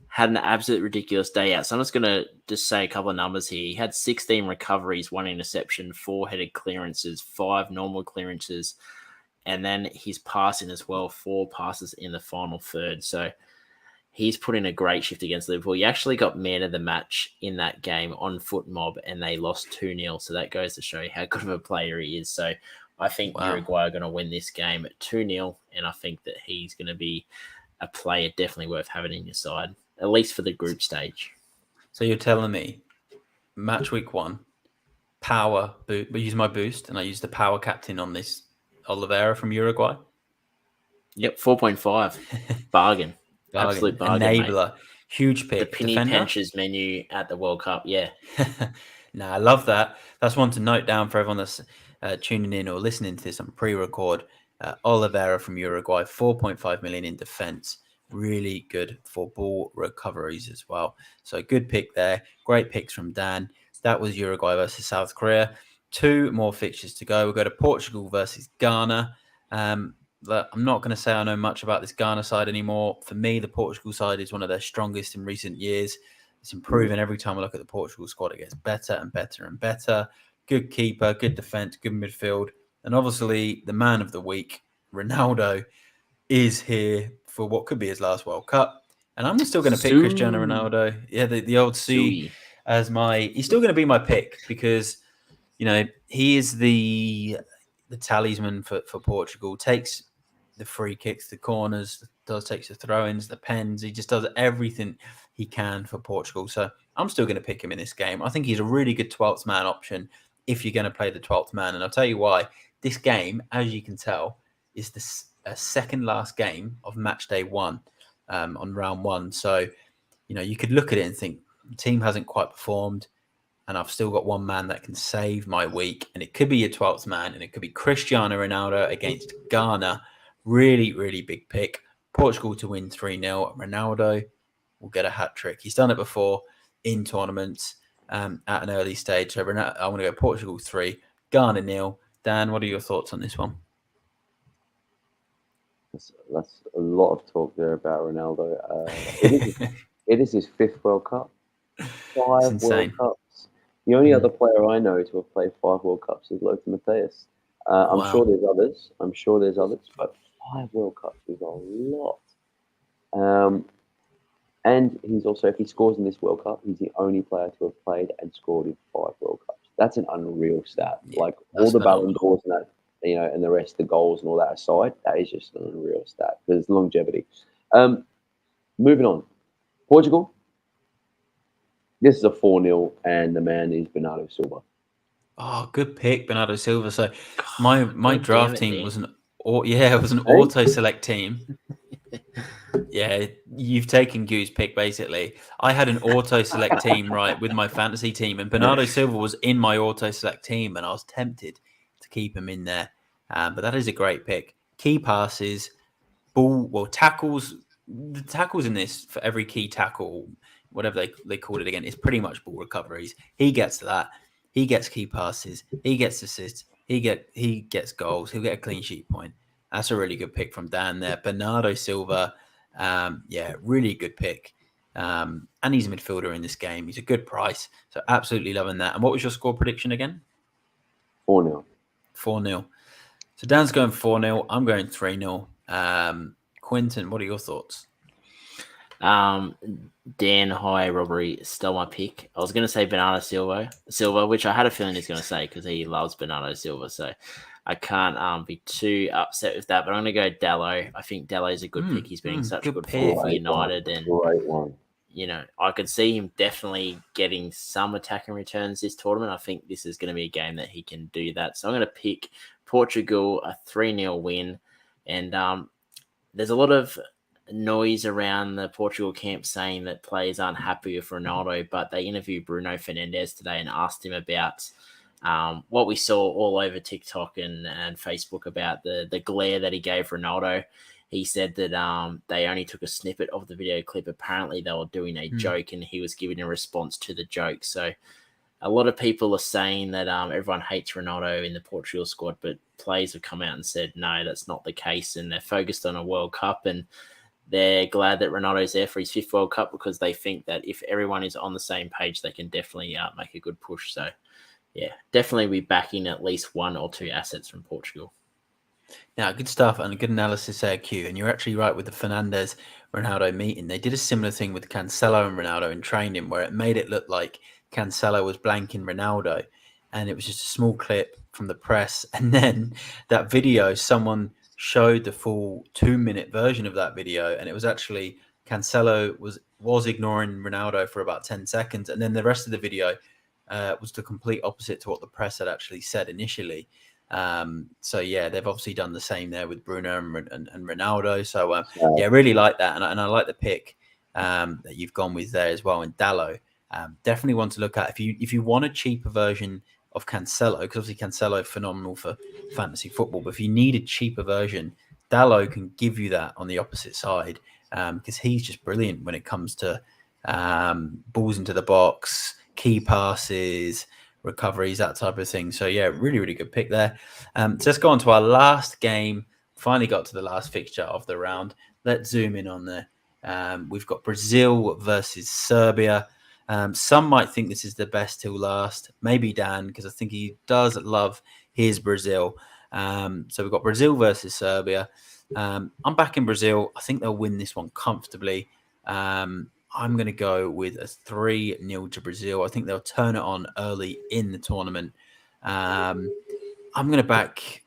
Had an absolute ridiculous day out. So I'm just going to say a couple of numbers here. He had 16 recoveries, 1 interception, 4 headed clearances, 5 normal clearances, and then his passing as well, 4 passes in the final third. So he's put in a great shift against Liverpool. He actually got man of the match in that game on Foot Mob, and they lost 2-0. So that goes to show you how good of a player he is. So I think Uruguay are going to win this game at 2-0, and I think that he's going to be a player definitely worth having in your side, at least for the group stage. So you're telling me match week 1, power, but use my boost, and I use the power captain on this Oliveira from Uruguay? Yep, 4.5. Bargain. Absolute bargain, enabler. Mate. Huge pick. The Penny Pinchers menu at the World Cup, yeah. No, I love that. That's one to note down for everyone that's tuning in or listening to this on pre-record. Oliveira from Uruguay, 4.5 million in defense. Really good for ball recoveries as well. So good pick there. Great picks from Dan. That was Uruguay versus South Korea. 2 more fixtures to go. We'll go to Portugal versus Ghana. I'm not going to say I know much about this Ghana side anymore. For me, the Portugal side is one of their strongest in recent years. It's improving every time I look at the Portugal squad. It gets better and better and better. Good keeper, good defense, good midfield. And obviously, the man of the week, Ronaldo, is here for what could be his last World Cup. And I'm still going to pick Cristiano Ronaldo. Yeah, the old C as he's still going to be my pick because, he is the talisman for Portugal. Takes the free kicks, the corners, takes the throw-ins, the pens. He just does everything he can for Portugal. So I'm still going to pick him in this game. I think he's a really good 12th man option if you're going to play the 12th man. And I'll tell you why. This game, as you can tell, is the second last game of match day 1 on round 1. So, you could look at it and think the team hasn't quite performed. And I've still got one man that can save my week. And it could be your 12th man. And it could be Cristiano Ronaldo against Ghana. Really, really big pick. Portugal to win 3-0. Ronaldo will get a hat-trick. He's done it before in tournaments at an early stage. So I want to go Portugal 3, Ghana 0. Dan, what are your thoughts on this one? That's a lot of talk there about Ronaldo. It is his 5th World Cup. 5 World Cups. The only other player I know to have played 5 World Cups is Lothar Matthäus. I'm sure there's others, but 5 World Cups is a lot. And he's also, if he scores in this World Cup, he's the only player to have played and scored in 5 World Cups. That's an unreal stat. Yeah, like all the Ballon d'Ors and that, and the rest of the goals and all that aside, that is just an unreal stat. There's longevity. Moving on. Portugal. This is a 4-0, and the man is Bernardo Silva. Oh, good pick, Bernardo Silva. So my draft team was an auto select team. Yeah, you've taken Goo's pick basically. I had an auto select team right with my fantasy team, and Bernardo Silva was in my auto select team, and I was tempted to keep him in there. But that is a great pick. Key passes, tackles the tackles in this for every key tackle, whatever they called it again, is pretty much ball recoveries. He gets that. He gets key passes. He gets assists. He gets goals. He'll get a clean sheet point. That's a really good pick from Dan there. Bernardo Silva, really good pick. And he's a midfielder in this game. He's a good price. So absolutely loving that. And what was your score prediction again? 4-0. 4-0. So Dan's going 4-0. I'm going 3-0. Quinton, what are your thoughts? Dan High Robbery stole my pick. I was going to say Bernardo Silva, which I had a feeling he's going to say because he loves Bernardo Silva. So I can't be too upset with that. But I'm going to go Dallo. I think Dallo is a good pick. He's been such a good form for United. And great one. I could see him definitely getting some attacking returns this tournament. I think this is going to be a game that he can do that. So I'm going to pick Portugal, a 3-0 win. And there's a lot of noise around the Portugal camp saying that players aren't happy with Ronaldo, but they interviewed Bruno Fernandes today and asked him about what we saw all over TikTok and Facebook about the glare that he gave Ronaldo. He said that they only took a snippet of the video clip. Apparently, they were doing a joke, and he was giving a response to the joke. So a lot of people are saying that everyone hates Ronaldo in the Portugal squad, but players have come out and said, no, that's not the case, and they're focused on a World Cup, and they're glad that Ronaldo's there for his 5th World Cup because they think that if everyone is on the same page, they can definitely make a good push. So, yeah, definitely be backing at least 1 or 2 assets from Portugal. Now, good stuff and a good analysis there, Q. And you're actually right with the Fernandes-Ronaldo meeting. They did a similar thing with Cancelo and Ronaldo in training where it made it look like Cancelo was blanking Ronaldo. And it was just a small clip from the press. And then that video, someone showed the full 2-minute version of that video. And it was actually Cancelo was ignoring Ronaldo for about 10 seconds. And then the rest of the video was the complete opposite to what the press had actually said initially. They've obviously done the same there with Bruno and Ronaldo. So really like that, and I like the pick that you've gone with there as well. And Dallo, definitely want to look at if you want a cheaper version of Cancelo, because obviously Cancelo phenomenal for fantasy football. But if you need a cheaper version, Dallo can give you that on the opposite side because he's just brilliant when it comes to balls into the box, key passes, recoveries, that type of thing. So really, really good pick there. So let's go on to our last game. Finally got to the last fixture of the round. Let's zoom in on there. We've got Brazil versus Serbia. Some might think this is the best till last. Maybe Dan, because I think he does love his Brazil. So we've got Brazil versus Serbia. I'm back in Brazil. I think they'll win this one comfortably. I'm going to go with a 3-0 to Brazil. I think they'll turn it on early in the tournament. I'm going to back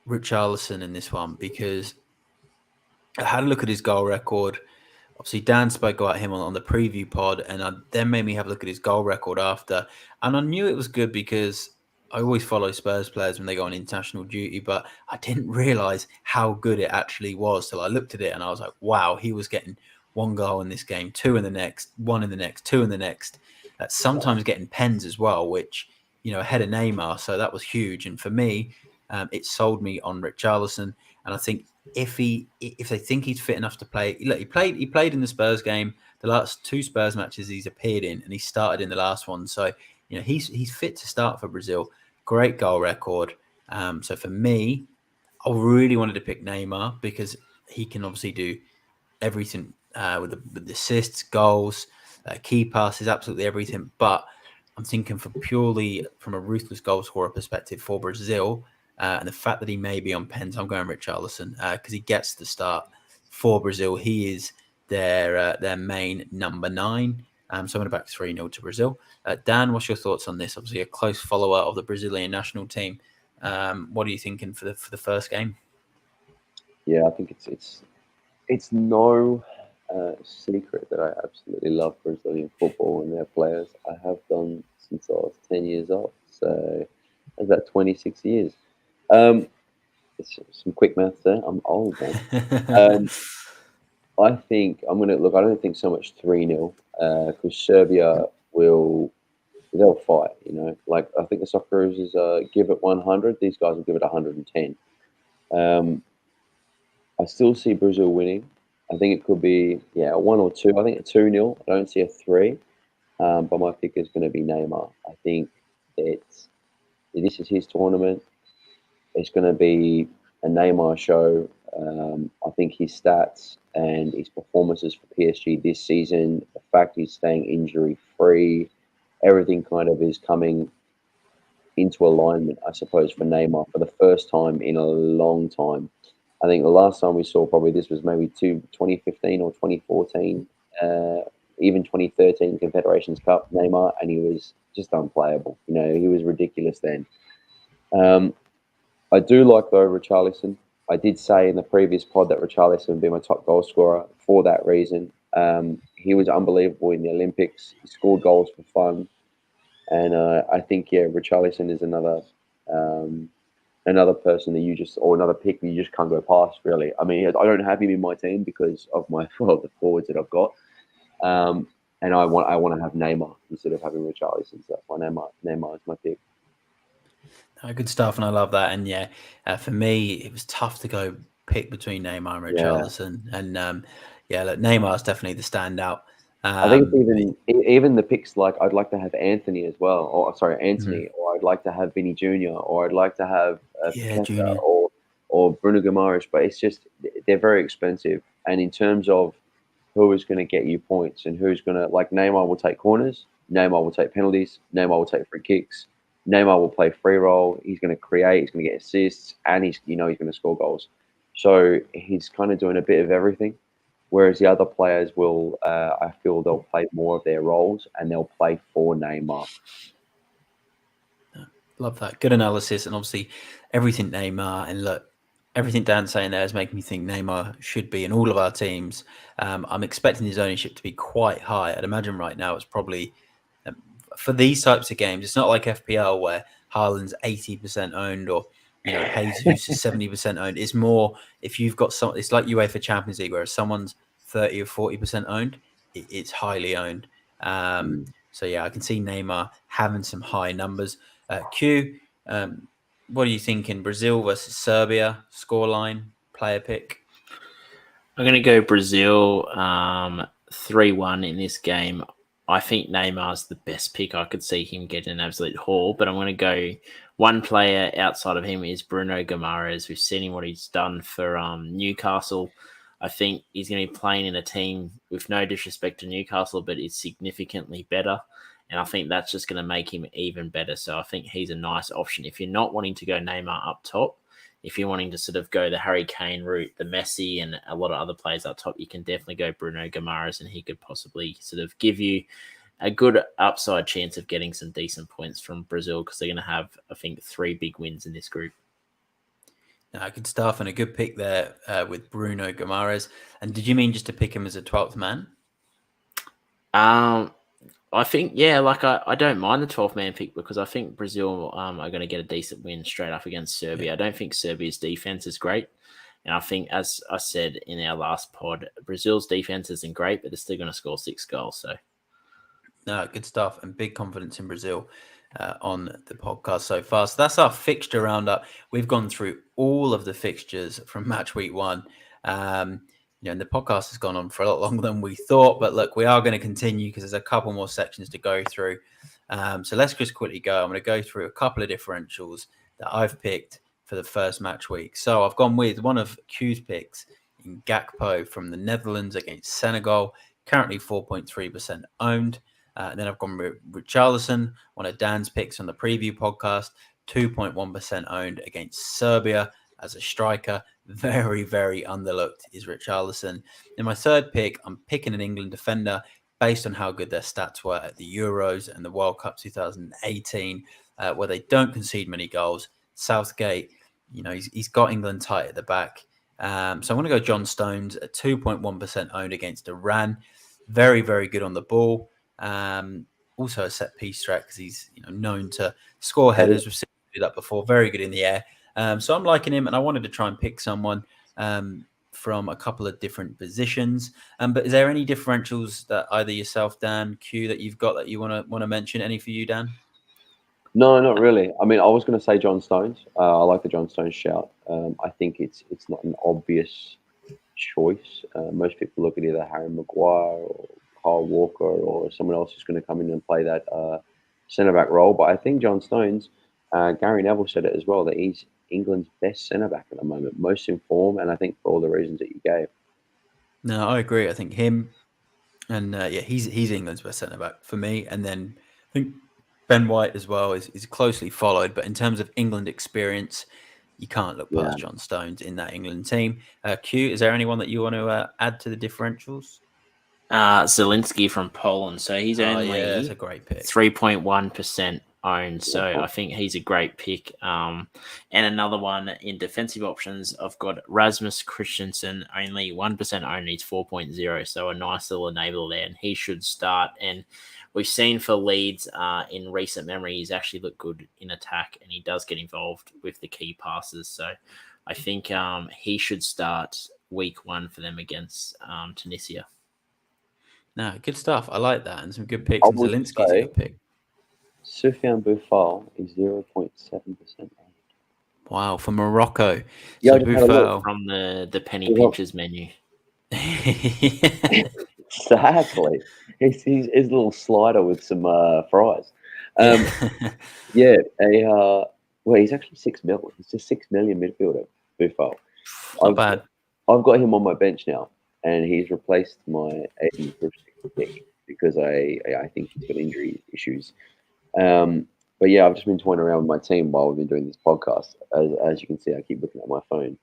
Richarlison in this one because I had a look at his goal record. Obviously, Dan spoke about him on the preview pod, and then made me have a look at his goal record after. And I knew it was good because I always follow Spurs players when they go on international duty, but I didn't realise how good it actually was till I looked at it and I was like, wow, he was getting 1 goal in this game, 2 in the next, 1 in the next, 2 in the next. Sometimes getting pens as well, which, ahead of Neymar. So that was huge. And for me, it sold me on Richarlison. And I think if they think he's fit enough to play, look, he played in the Spurs game, the last 2 Spurs matches he's appeared in, and he started in the last one. So, he's fit to start for Brazil. Great goal record. So for me, I really wanted to pick Neymar because he can obviously do everything with the assists, goals, key passes, absolutely everything. But I'm thinking purely from a ruthless goal scorer perspective for Brazil, and the fact that he may be on pens, I'm going Richarlison because he gets the start for Brazil. He is their main number 9. So I'm going to back 3-0 to Brazil. Dan, what's your thoughts on this? Obviously, a close follower of the Brazilian national team. What are you thinking for the first game? Yeah, I think it's no secret that I absolutely love Brazilian football and their players. I have done since I was 10 years old. So that's about 26 years. It's some quick maths there. I'm old, man. I think I'm going to look. I don't think so much 3-0 because Serbia they'll fight. Like I think the Socceroos give it 100. These guys will give it 110. I still see Brazil winning. I think it could be, 1 or 2. I think a 2-0. I don't see a 3. But my pick is going to be Neymar. I think that this is his tournament. It's going to be a Neymar show. I think his stats and his performances for PSG this season, the fact he's staying injury-free, everything kind of is coming into alignment, I suppose, for Neymar for the first time in a long time. I think the last time we saw probably this was maybe 2015 or 2014, even 2013 Confederations Cup Neymar, and he was just unplayable. He was ridiculous then. I do like, though, Richarlison. I did say in the previous pod that Richarlison would be my top goal scorer for that reason. He was unbelievable in the Olympics. He scored goals for fun. And I think, Richarlison is another person that or another pick that you just can't go past, really. I mean, I don't have him in my team because of the forwards that I've got. And I want to have Neymar instead of having Richarlison. So that's why Neymar is my pick. Good stuff, and I love that. And for me, it was tough to go pick between Neymar and Richarlison. And look, Neymar is definitely the standout. I think it's even the picks like I'd like to have Anthony as well, or I'd like to have Vinny Jr., or I'd like to have Junior, or Bruno Guimaraes, but it's just they're very expensive. And in terms of who is going to get you points and who's going to, like, Neymar will take corners, Neymar will take penalties, Neymar will take free kicks, Neymar will play free roll. He's going to create, he's going to get assists, and he's going to score goals. So he's kind of doing a bit of everything. Whereas the other players will, I feel they'll play more of their roles and they'll play for Neymar. Love that. Good analysis. And obviously everything Neymar, and look, everything Dan's saying there is making me think Neymar should be in all of our teams. I'm expecting his ownership to be quite high. I'd imagine right now it's probably, for these types of games, it's not like FPL where Haaland's 80% owned or Jesus is 70% owned. It's more if you've got it's like UEFA Champions League where if someone's 30 or 40% owned, it's highly owned. So I can see Neymar having some high numbers. Q, what are you thinking? Brazil versus Serbia, scoreline, player pick? I'm going to go Brazil 3-1 in this game. I think Neymar's the best pick. I could see him getting an absolute haul, but I'm going to go one player outside of him is Bruno Guimaraes. We've seen what he's done for Newcastle. I think he's going to be playing in a team with no disrespect to Newcastle, but it's significantly better. And I think that's just going to make him even better. So I think he's a nice option. If you're not wanting to go Neymar up top, if you're wanting to sort of go the Harry Kane route, the Messi and a lot of other players up top, you can definitely go Bruno Guimaraes, and he could possibly sort of give you a good upside chance of getting some decent points from Brazil because they're going to have, I think, 3 big wins in this group. Good stuff, and a good pick there with Bruno Guimaraes. And did you mean just to pick him as a 12th man? I think, I don't mind the 12-man pick because I think Brazil are going to get a decent win straight up against Serbia. Yeah. I don't think Serbia's defense is great. And I think, as I said in our last pod, Brazil's defense isn't great, but they're still going to score 6 goals. So, good stuff, and big confidence in Brazil on the podcast so far. So that's our fixture roundup. We've gone through all of the fixtures from match week 1. And the podcast has gone on for a lot longer than we thought, but look, we are going to continue because there's a couple more sections to go through. So let's just quickly go. I'm going to go through a couple of differentials that I've picked for the first match week. So I've gone with one of Q's picks in Gakpo from the Netherlands against Senegal, currently 4.3% owned. Then I've gone with Richarlison, one of Dan's picks on the preview podcast, 2.1% owned against Serbia as a striker. Very, very underlooked is Richarlison. In my third pick, I'm picking an England defender based on how good their stats were at the Euros and the World Cup 2018, where they don't concede many goals. Southgate, he's got England tight at the back. So I'm going to go John Stones at 2.1% owned against Iran. Very, very good on the ball. Also a set piece threat because he's known to score headers. We've seen him do that before. Very good in the air. So I'm liking him, and I wanted to try and pick someone from a couple of different positions. But is there any differentials that either yourself, Dan, Q, that you've got that you want to mention? Any for you, Dan? No, not really. I mean, I was going to say John Stones. I like the John Stones shout. I think it's not an obvious choice. Most people look at either Harry Maguire or Kyle Walker or someone else who's going to come in and play that centre back role. But I think John Stones, Gary Neville said it as well, that he's England's best centre back at the moment, most in form, and I think for all the reasons that you gave. No, I agree. I think him and he's England's best centre back for me. And then I think Ben White as well is closely followed. But in terms of England experience, you can't look past John Stones in that England team. Q, is there anyone that you want to add to the differentials? Zelensky from Poland. So he's only that's a great pick. 3.1% owned. So I think he's a great pick. And another one in defensive options, I've got Rasmus Christensen, only 1% owned. He's 4.0. So a nice little enabler there. And he should start. And we've seen for Leeds in recent memory, he's actually looked good in attack and he does get involved with the key passes. So I think he should start week 1 for them against Tunisia. No, good stuff. I like that. And some good picks. And Zelensky's a good pick. Soufiane Boufal is 0.7%. Wow, for Morocco. Yeah, so Boufal from the penny pinchers menu. Exactly. His little slider with some fries. He's actually 6 million. He's just 6 million midfielder, Boufal. Not bad. I've got him on my bench now, and he's replaced my Aiden pick because I think he's got injury issues. But yeah, I've just been toying around with my team while we've been doing this podcast. As you can see, I keep looking at my phone.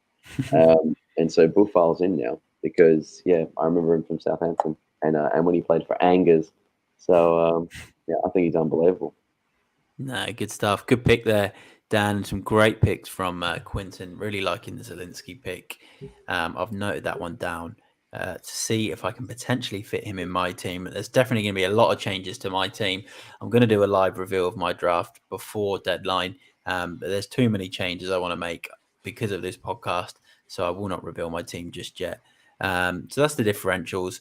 And so Boufal's in now because, I remember him from Southampton and when he played for Angers. So, I think he's unbelievable. No, good stuff. Good pick there, Dan. Some great picks from Quinton. Really liking the Zelensky pick. I've noted that one down to see if I can potentially fit him in my team. There's definitely going to be a lot of changes to my team. I'm going to do a live reveal of my draft before deadline. But there's too many changes I want to make because of this podcast. So I will not reveal my team just yet. So that's the differentials.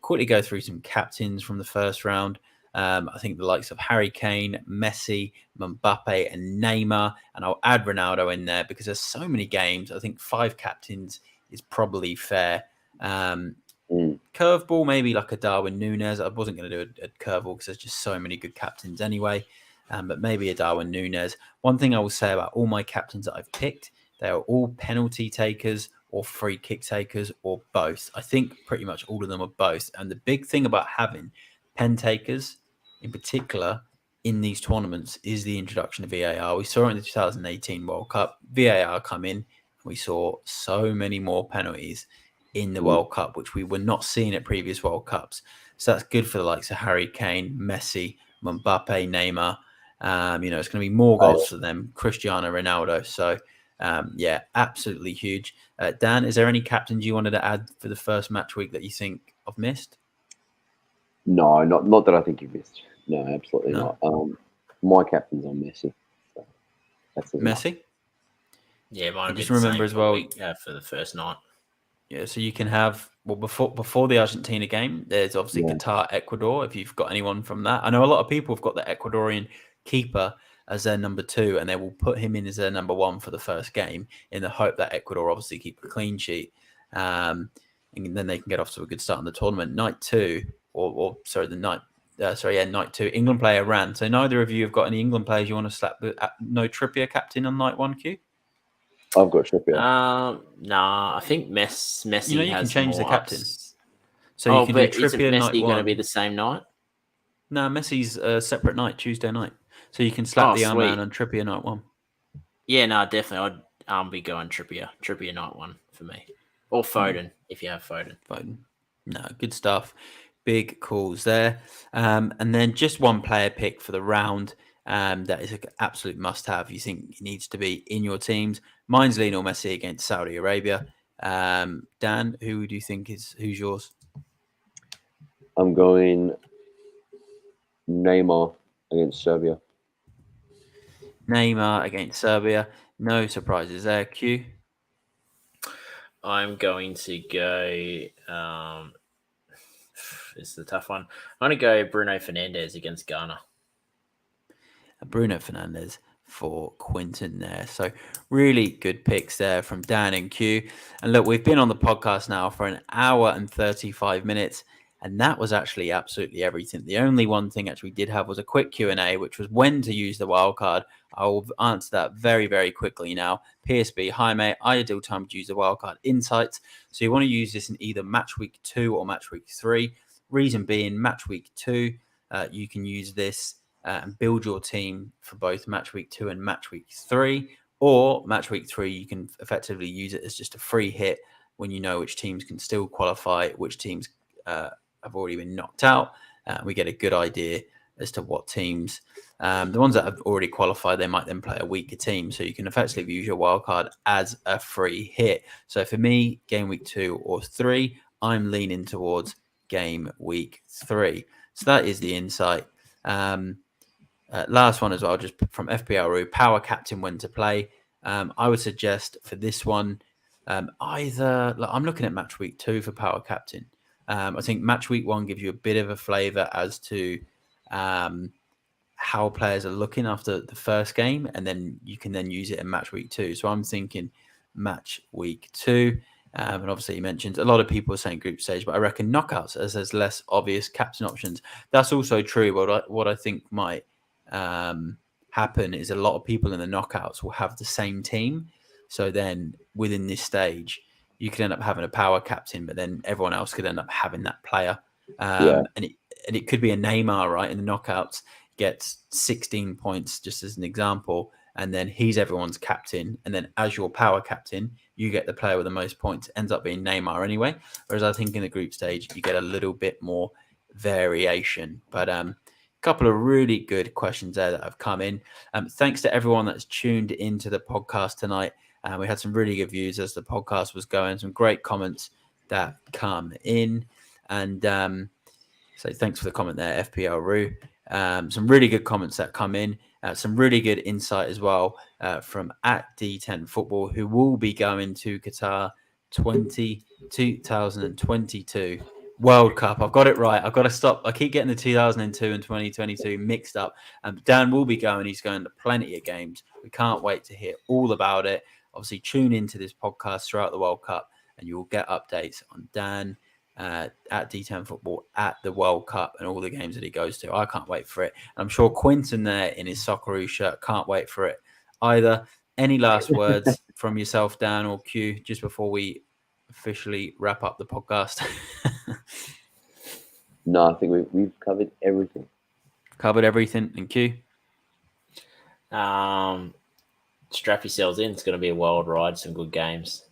Quickly go through some captains from the first round. I think the likes of Harry Kane, Messi, Mbappe, and Neymar, and I'll add Ronaldo in there because there's so many games. I think 5 captains is probably fair. Curveball, maybe like a Darwin Núñez. I wasn't going to do a curveball because there's just so many good captains anyway. But maybe a Darwin Núñez. One thing I will say about all my captains that I've picked, they are all penalty takers or free kick takers or both. I think pretty much all of them are both. And the big thing about having pen takers in particular in these tournaments is the introduction of VAR. We saw it in the 2018 World Cup. VAR come in and we saw so many more penalties in the World Cup, which we were not seeing at previous World Cups. So that's good for the likes of Harry Kane, Messi, Mbappe, Neymar. It's going to be more goals for them, Cristiano Ronaldo. So, absolutely huge. Dan, is there any captains you wanted to add for the first match week that you think I've missed? No, not that I think you've missed. No, absolutely not. My captain's on Messi. So that's Messi? Yeah, mine just remember as well for the first night. Yeah, so you can have before the Argentina game. There's obviously Qatar, Ecuador. If you've got anyone from that, I know a lot of people have got the Ecuadorian keeper as their number 2, and they will put him in as their number 1 for the first game in the hope that Ecuador obviously keep a clean sheet, and then they can get off to a good start in the tournament. Night 2, night 2. England play Iran. So neither of you have got any England players you want to slap no Trippier captain on night 1, Q? I've got Trippier. Nah, I think Messi. You can change the captain. So you can do Trippier night 1. Messi going to be the same night? No, Messi's a separate night, Tuesday night. So you can slap the man on Trippier night 1. Yeah, no, definitely. I'd be going Trippier night 1 for me, or Foden if you have Foden. No, good stuff. Big calls there. And then just one player pick for the round. That is an absolute must-have. You think he needs to be in your teams. Mine's Lionel Messi against Saudi Arabia. Dan, who do you think who's yours? I'm going Neymar against Serbia. Neymar against Serbia. No surprises there. Q? I'm going to go... this is a tough one. I'm going to go Bruno Fernandes against Ghana. Bruno Fernandes. for Quinton there. So really good picks there from Dan and Q. And look, we've been on the podcast now for an hour and 35 minutes. And that was actually absolutely everything. The only one thing actually we did have was a quick Q&A, which was when to use the wildcard. I'll answer that very, very quickly now. PSB, hi mate, ideal time to use the wildcard insights. So you want to use this in either match week 2 or match week 3. Reason being, match week 2, you can use this and build your team for both match week 2 and match week 3. Or match week 3, you can effectively use it as just a free hit when you know which teams can still qualify, which teams have already been knocked out. We get a good idea as to what teams, the ones that have already qualified, they might then play a weaker team. So you can effectively use your wildcard as a free hit. So for me, game week 2 or 3, I'm leaning towards game week 3. So that is the insight. Last one as well, just from FPL power captain when to play. I would suggest for this one, either I'm looking at match week 2 for power captain. I think match week 1 gives you a bit of a flavour as to how players are looking after the first game, and then you can then use it in match week 2. So I'm thinking match week 2. And obviously, you mentioned a lot of people are saying group stage, but I reckon knockouts as there's less obvious captain options. That's also true. But what I think might happen is a lot of people in the knockouts will have the same team. So then within this stage, you could end up having a power captain, but then everyone else could end up having that player. And it could be a Neymar, right? In the knockouts, gets 16 points, just as an example. And then he's everyone's captain. And then as your power captain, you get the player with the most points. It ends up being Neymar anyway. Whereas I think in the group stage, you get a little bit more variation. But a couple of really good questions there that have come in. Thanks to everyone that's tuned into the podcast tonight. We had some really good views as the podcast was going, some great comments that come in. And so thanks for the comment there, FPL Roo. Some really good comments that come in. Some really good insight as well from at D10 Football, who will be going to Qatar 2022 World Cup. I've got it right. I've got to stop. I keep getting the 2002 and 2022 mixed up. Dan will be going. He's going to plenty of games. We can't wait to hear all about it. Obviously, tune into this podcast throughout the World Cup, and you will get updates on Dan at D10 Football at the World Cup and all the games that he goes to. I can't wait for it. And I'm sure Quinton there in his Socceroo shirt can't wait for it either. Any last words from yourself, Dan or Q, just before we officially wrap up the podcast? No, I think we've covered everything. Covered everything. And Q? Strap yourselves in. It's going to be a wild ride. Some good games.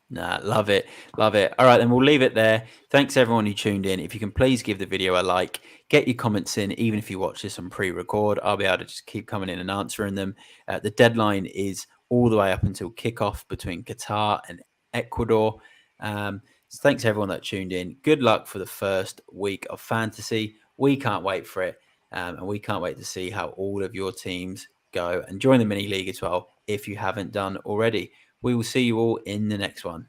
Nah, love it. Love it. All right, then we'll leave it there. Thanks everyone who tuned in. If you can please give the video a like, get your comments in, even if you watch this on pre-record. I'll be able to just keep coming in and answering them. The deadline is all the way up until kickoff between Qatar and Ecuador. So thanks everyone that tuned in. Good luck for the first week of fantasy. We can't wait for it. And we can't wait to see how all of your teams go, and join the mini league as well if you haven't done already. We will see you all in the next one.